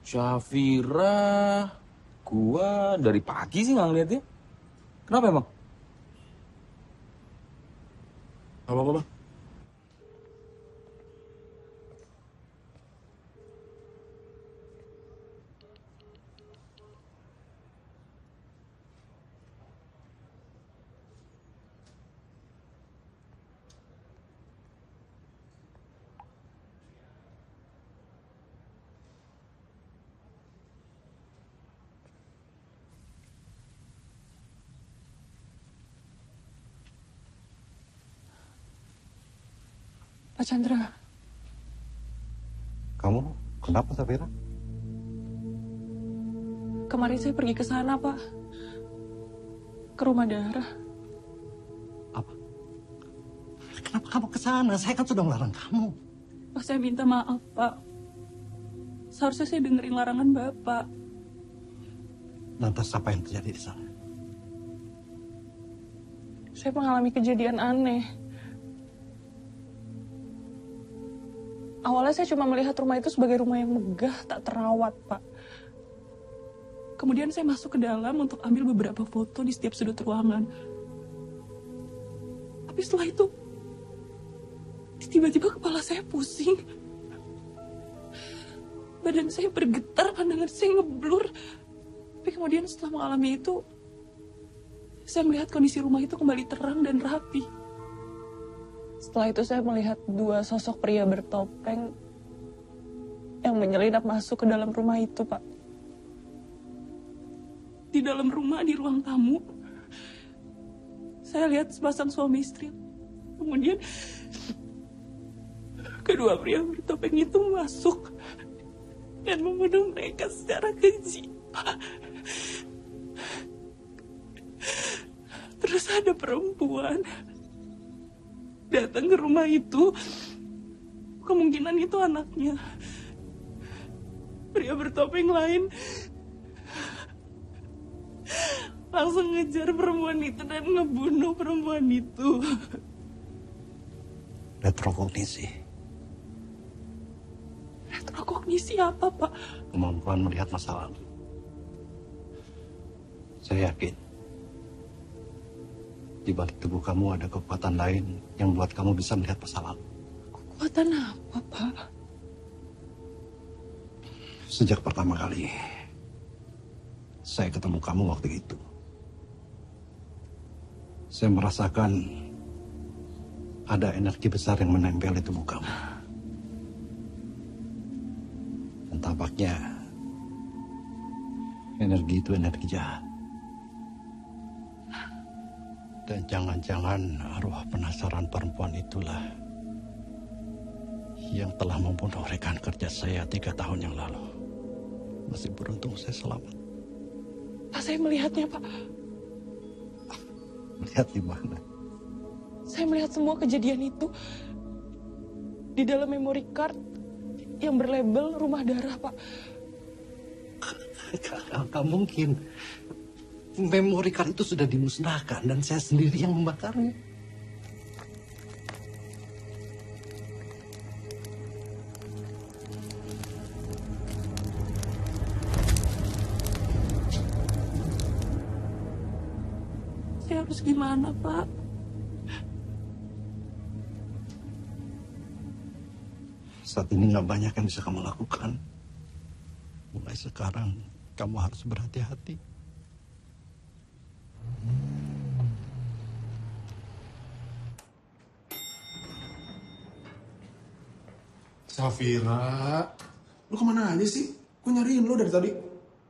Syafira, gua dari pagi sih nggak ngeliatnya. Kenapa emang?
Apa-apa, Bang?
Pak Chandra.
Kamu kenapa, Safira?
Kemarin saya pergi ke sana, Pak. Ke rumah Darah.
Kenapa kamu ke sana? Saya kan sudah melarang kamu.
Pak, saya minta maaf, Pak. Seharusnya saya dengerin larangan Bapak.
Lantas apa yang terjadi di sana?
Saya mengalami kejadian aneh. Awalnya saya cuma melihat rumah itu sebagai rumah yang megah, tak terawat, Pak. Kemudian saya masuk ke dalam untuk ambil beberapa foto di setiap sudut ruangan. Tapi setelah itu, tiba-tiba kepala saya pusing. Badan saya bergetar, pandangan saya ngeblur. Tapi kemudian setelah mengalami itu, saya melihat kondisi rumah itu kembali terang dan rapi. Setelah itu saya melihat dua sosok pria bertopeng yang menyelinap masuk ke dalam rumah itu, Pak. Di dalam rumah, di ruang tamu, saya lihat sepasang suami istri. Kemudian kedua pria bertopeng itu masuk dan membunuh mereka secara keji. Terus ada perempuan datang ke rumah itu. Kemungkinan itu anaknya. Pria bertopeng lain langsung ngejar perempuan itu dan ngebunuh perempuan itu.
Retrokognisi.
Retrokognisi apa, Pak?
Kemampuan melihat masa lalu. Saya yakin di balik tubuh kamu ada kekuatan lain yang buat kamu bisa melihat masa lalu.
Kekuatan apa, Pak?
Sejak pertama kali saya ketemu kamu waktu itu, saya merasakan ada energi besar yang menempel di tubuh kamu. Dan tampaknya energi itu energi jahat. Dan jangan-jangan arwah penasaran perempuan itulah yang telah membunuh rekan kerja saya 3 tahun yang lalu. Masih beruntung saya selamat.
Pak, saya melihatnya, Pak.
Melihat di mana?
Saya melihat semua kejadian itu di dalam memory card yang berlabel Rumah Darah, Pak.
Gak mungkin. Memori card itu sudah dimusnahkan dan saya sendiri yang membakarnya.
Saya harus gimana, Pak?
Saat ini gak banyak yang bisa kamu lakukan. Mulai sekarang kamu harus berhati-hati.
Safira, lu kemana aja sih? Gue nyariin lu dari tadi.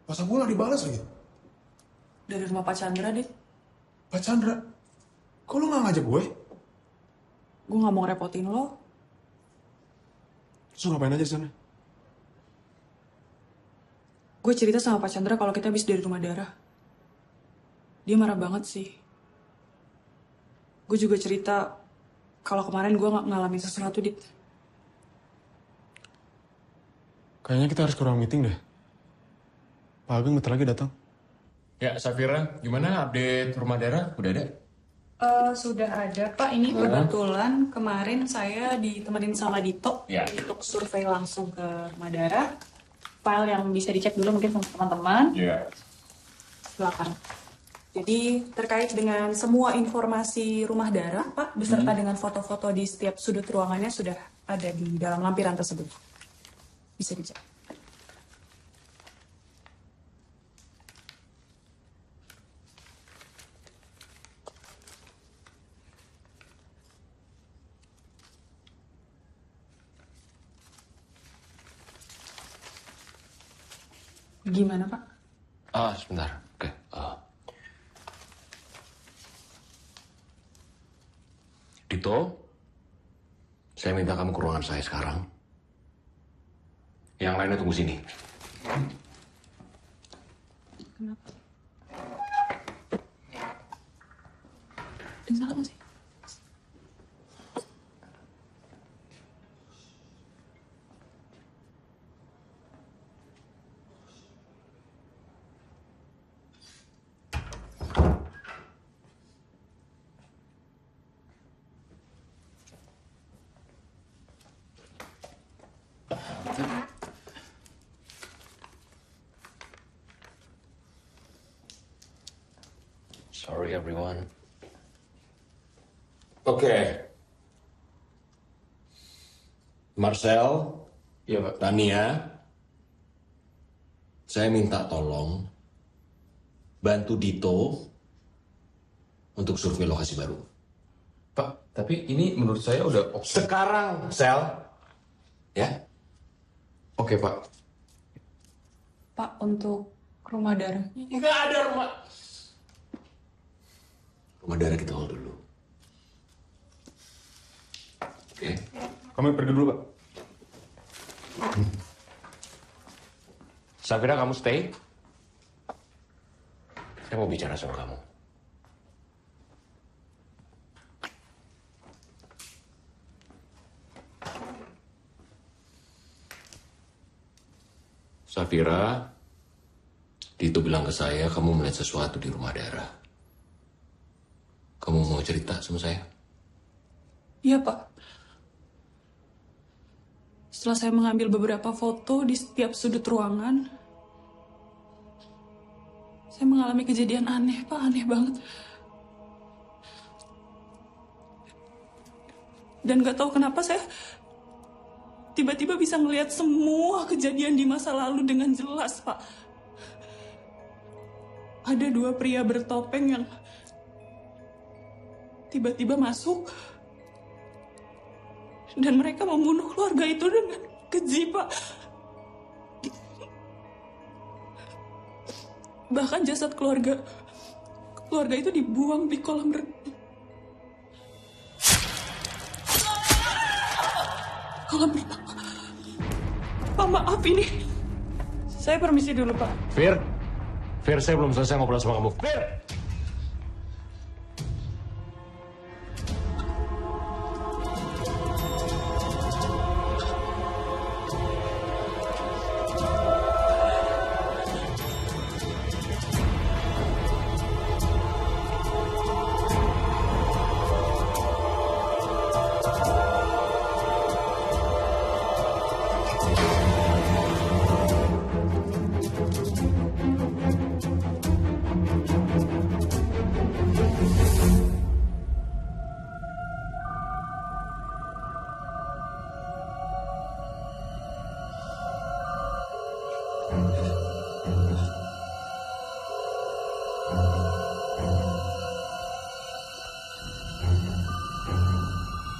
Masa gue gak dibalas lagi?
Dari rumah Pak Chandra, Dit.
Pak Chandra? Kok lu gak ngajak gue?
Gue gak mau ngerepotin lo.
Terus lu ngapain aja di sana?
Gue cerita sama Pak Chandra kalau kita habis dari rumah darah. Dia marah banget sih. Gue juga cerita kalau kemarin gue gak ngalamin sesuatu, Dit.
Kayaknya kita harus ke ruang meeting deh. Pak Ageng bentar lagi datang.
Ya, Safira, gimana update rumah darah? Udah ada?
Sudah ada Pak, ini kebetulan kemarin saya ditemenin sama Dito
Ya.
untuk survei langsung ke rumah darah. File yang bisa dicek dulu mungkin sama teman-teman.
Iya.
Silakan. Jadi terkait dengan semua informasi rumah darah Pak, beserta dengan foto-foto di setiap sudut ruangannya sudah ada di dalam lampiran tersebut. Bisa dicek. Gimana Pak?
Sebentar. Oke. Dito, saya minta kamu ke ruangan saya sekarang. Yang lainnya tunggu sini.
Kenapa? Salah nggak sih?
Sorry everyone. Oke. Marcel,
Iya Pak.
Tania, saya minta tolong bantu Dito untuk survei lokasi baru.
Pak, tapi ini menurut saya udah oke.
Sekarang, Sel. Ya?
Oke Pak.
Pak, untuk rumah darah.
Nggak ada rumah. Rumah darah kita hold dulu. Oke.
Kami pergi dulu, Pak.
Safira, kamu stay. Saya mau bicara sama kamu. Safira, Dito bilang ke saya kamu melihat sesuatu di rumah darah. Kamu mau cerita sama saya?
Iya, Pak. Setelah saya mengambil beberapa foto di setiap sudut ruangan, saya mengalami kejadian aneh, Pak. Aneh banget. Dan gak tahu kenapa saya tiba-tiba bisa ngelihat semua kejadian di masa lalu dengan jelas, Pak. Ada dua pria bertopeng yang tiba-tiba masuk dan mereka membunuh keluarga itu dengan keji, Pak. Bahkan jasad keluarga itu dibuang di kolam renang. Kolam renang. Pak, maaf ini. Saya permisi dulu, Pak.
Fir, saya belum selesai ngobrol sama kamu. Fir!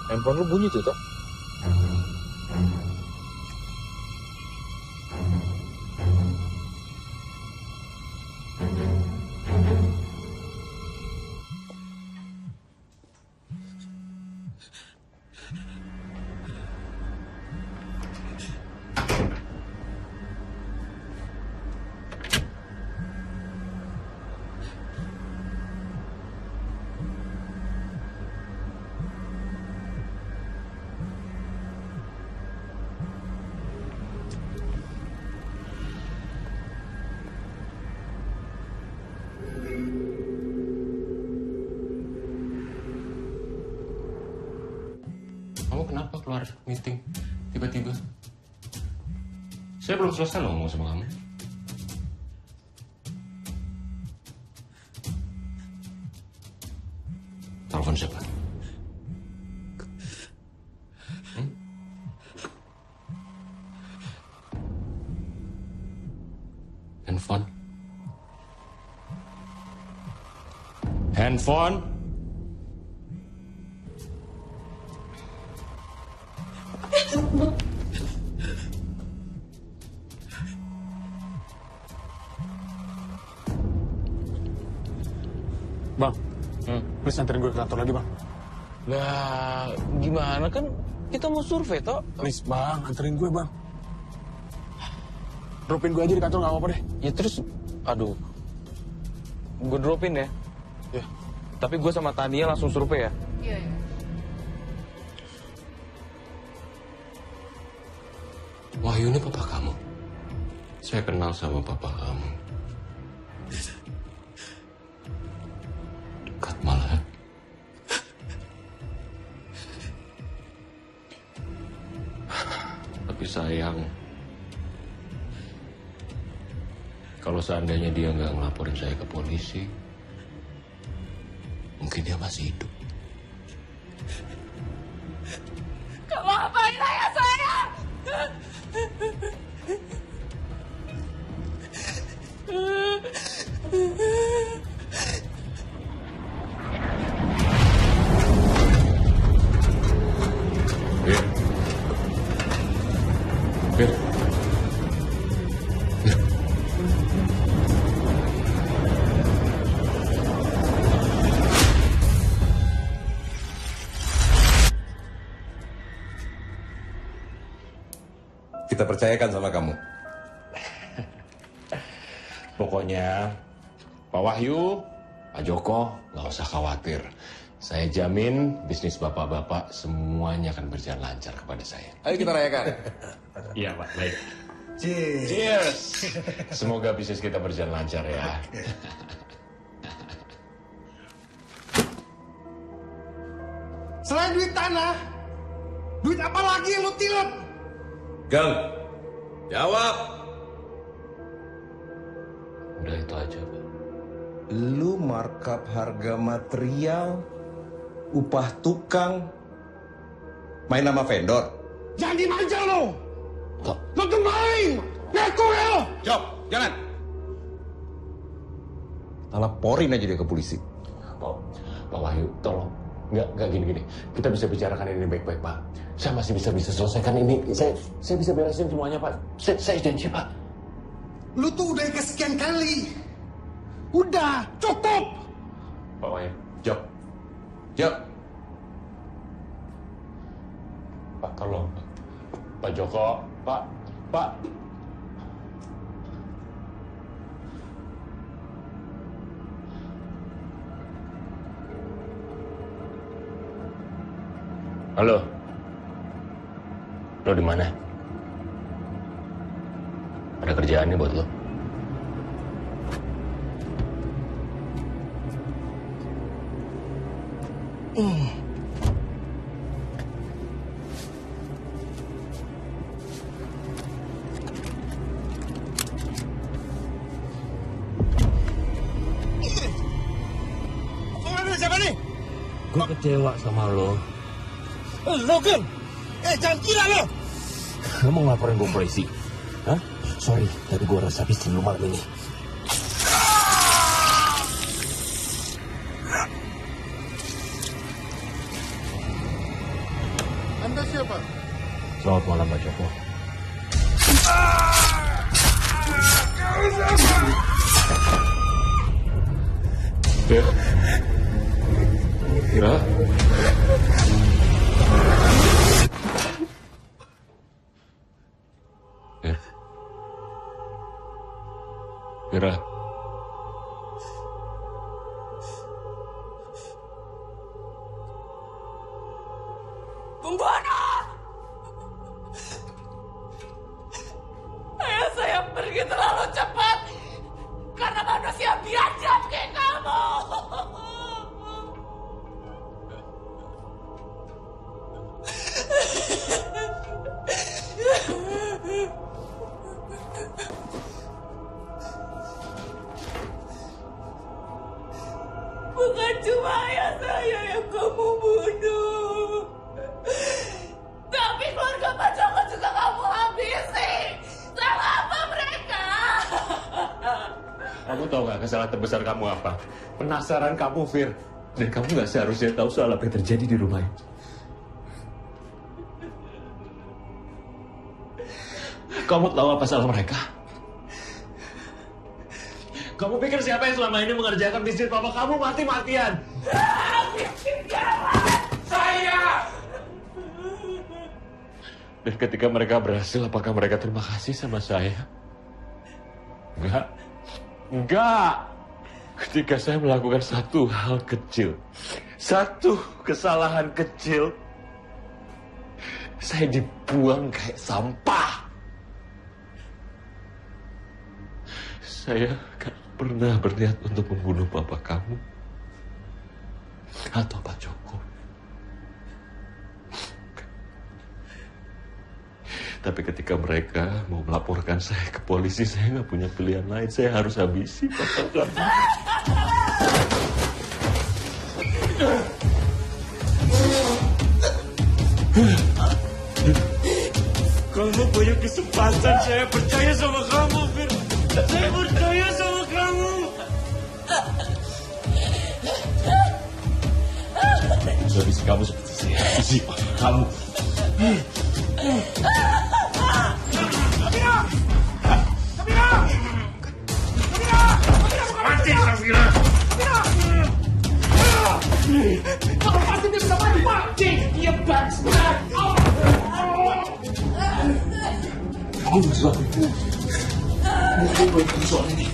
Handphone lu bunyi tuh, Tok.
Kamu kenapa keluar meeting tiba-tiba? Saya belum selesai loh ngomong sama kamu. Telepon siapa? Handphone? Handphone?
Bang, please anterin gue ke kantor lagi, Bang.
Lah, gimana kan kita mau survei, toh?
Please, Bang, anterin gue, Bang. Dropin gue aja di kantor, gak apa-apa deh.
Ya terus, aduh. Gue dropin ya.
Ya.
Tapi gue sama Tania langsung survei ya.
Iya, iya.
Wahyu ini papa kamu. Saya kenal sama papa kamu. Dekat malah. Tapi sayang, kalau seandainya dia nggak ngelaporin saya ke polisi, mungkin dia masih hidup.
Kamu apain ayah saya?
Bir.
Kita percayakan sama kamu.
Pokoknya, Pak Wahyu, Pak Joko, nggak usah khawatir. Saya jamin bisnis bapak-bapak semuanya akan berjalan lancar kepada saya.
Ayo kita rayakan.
Iya, Pak. Baik.
Cheers.
Cheers. Semoga bisnis kita berjalan lancar ya.
Selain duit tanah, duit apa lagi yang lu tilep?
Gang, jawab.
Udah itu aja, Pak.
Lu markup harga material, upah tukang, main nama vendor.
Jangan dimanja lo. Lo tuh maling. Ngaku ya lo.
Jawab, jangan. Kita laporin aja dia ke polisi.
Pak Wahyu, tolong. Nggak gini-gini. Kita bisa bicarakan ini baik-baik, Pak. Saya masih bisa selesaikan ini. Saya bisa beresin semuanya, Pak. Saya janji, Pak.
Lu tuh udah kesekian kali. Udah, cukup.
Pak Wahyu,
jawab. Jawab.
Pak, tolong. Pak Joko, Pak. Halo. Lo di mana? Ada kerjaan nih buat lo.
Siapa nih?
Gue kecewa sama lo.
Lo kan? Jangan gila lo.
Lo mau ngelaporin gue polisi? Hah? Sorry, tapi gue harus habisin lo malam ini.
Anda siapa?
Selamat malam, Pak Joko. Kira? Mira.
Pembunuh! Ayah saya pergi terlalu cepat karena manusia biadab kayak kamu. Bukan cuma ayah saya yang kamu bunuh, tapi keluarga Pak Joko juga kamu habisi. Salah apa mereka?
Kamu tahu gak kesalahan terbesar kamu apa? Penasaran kamu, Fir. Dan kamu gak seharusnya tahu soal apa yang terjadi di rumah ini. Kamu tahu apa salah mereka? Kamu pikir siapa yang selama ini mengerjakan bisnis papa kamu mati-matian?
Saya!
Dan ketika mereka berhasil, apakah mereka terima kasih sama saya? Enggak. Enggak. Ketika saya melakukan satu hal kecil, satu kesalahan kecil, saya dibuang kayak sampah. Saya gak pernah berniat untuk membunuh papa kamu atau Pak Joko. Tapi ketika mereka mau melaporkan saya ke polisi, saya nggak punya pilihan lain. Saya harus habisi papa kamu. Kamu punya kesempatan, saya percaya sama kamu, Fir. Saya percaya sama kamu. Habis kamu seperti saya. Habisi kamu. Mati, Safira.
Kalau pasti dia bisa mati, mati. Dia bangsat.
Kamu bersuara. Kamu bersuara ini.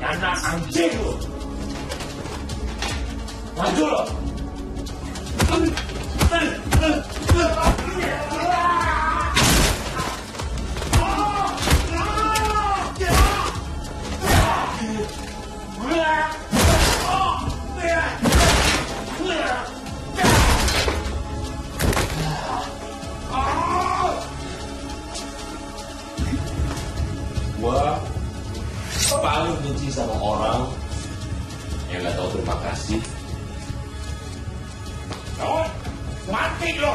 Anak anjing lu. Maju lo.
Gua paling benci sama orang yang nggak tahu terima kasih.
Oh, mati lo.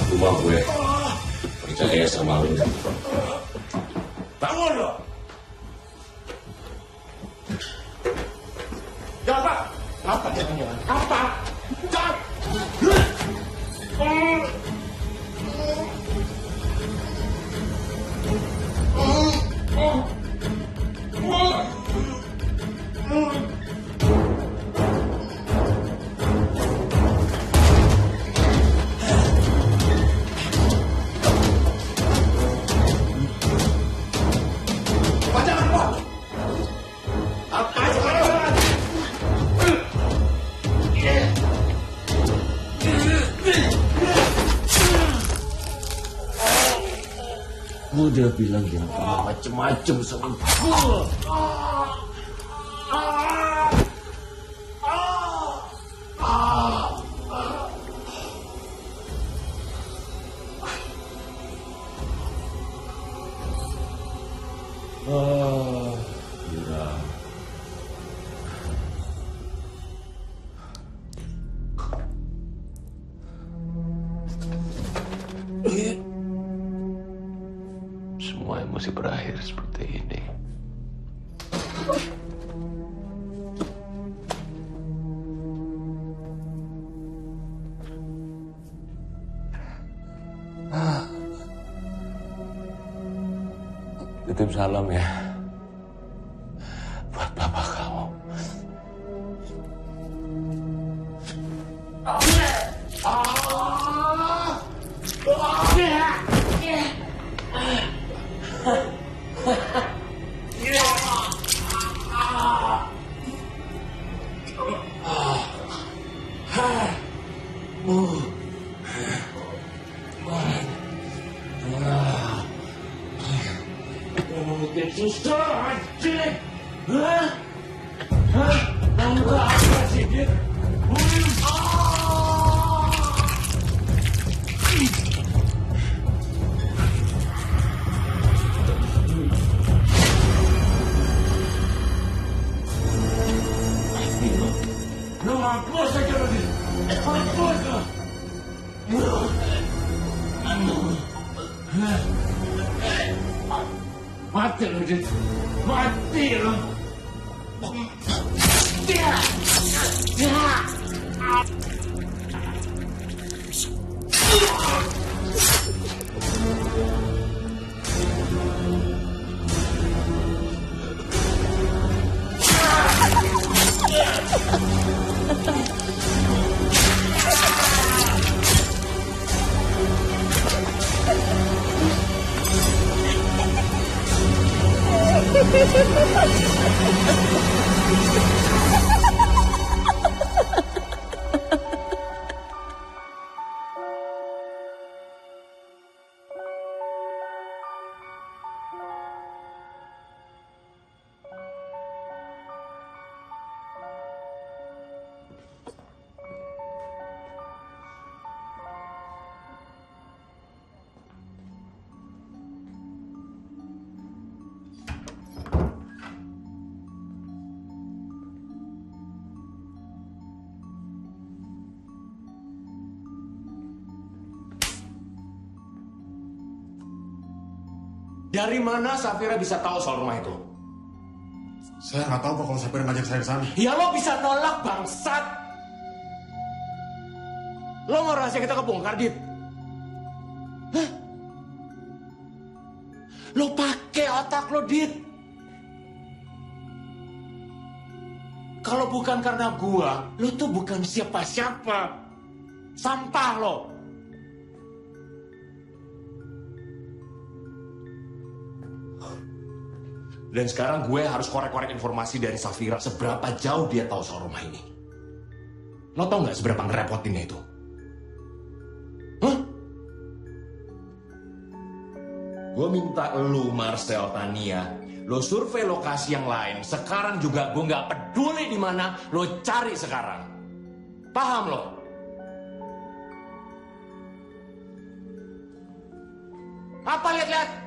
Cuma gue percaya sama lu.
Bangun lo. Apa? Apa jangan-jangan? Apa? Jangan.
Gue udah bilang jangan ngomong macem-macem sama gue. Mira. semua mesti berakhir seperti ini. Titip salam ya buat bapak kamu.
Susah anjing. Hah? Kamu tuh apa sih, Dit? Lu mampus aja lu, Dit. Mampus lu. Mati lu, Dit. Mati lu.
Dari mana Safira bisa tahu soal rumah itu?
Saya nggak tahu Pak kalau Safira ngajak saya ke sana.
Ya lo bisa nolak bangsat. Lo mau rahasia kita kebongkar, Dit? Hah? Lo pakai otak lo, Dit. Kalau bukan karena gua, lo tuh bukan siapa-siapa. Sampah lo. Dan sekarang gue harus korek-korek informasi dari Safira seberapa jauh dia tahu soal rumah ini. Lo tau nggak seberapa ngerepotinnya itu? Hah? Gue minta lo, Marcel, Tania, lo survei lokasi yang lain. Sekarang juga gue nggak peduli di mana, lo cari sekarang. Paham lo? Apa lihat-lihat?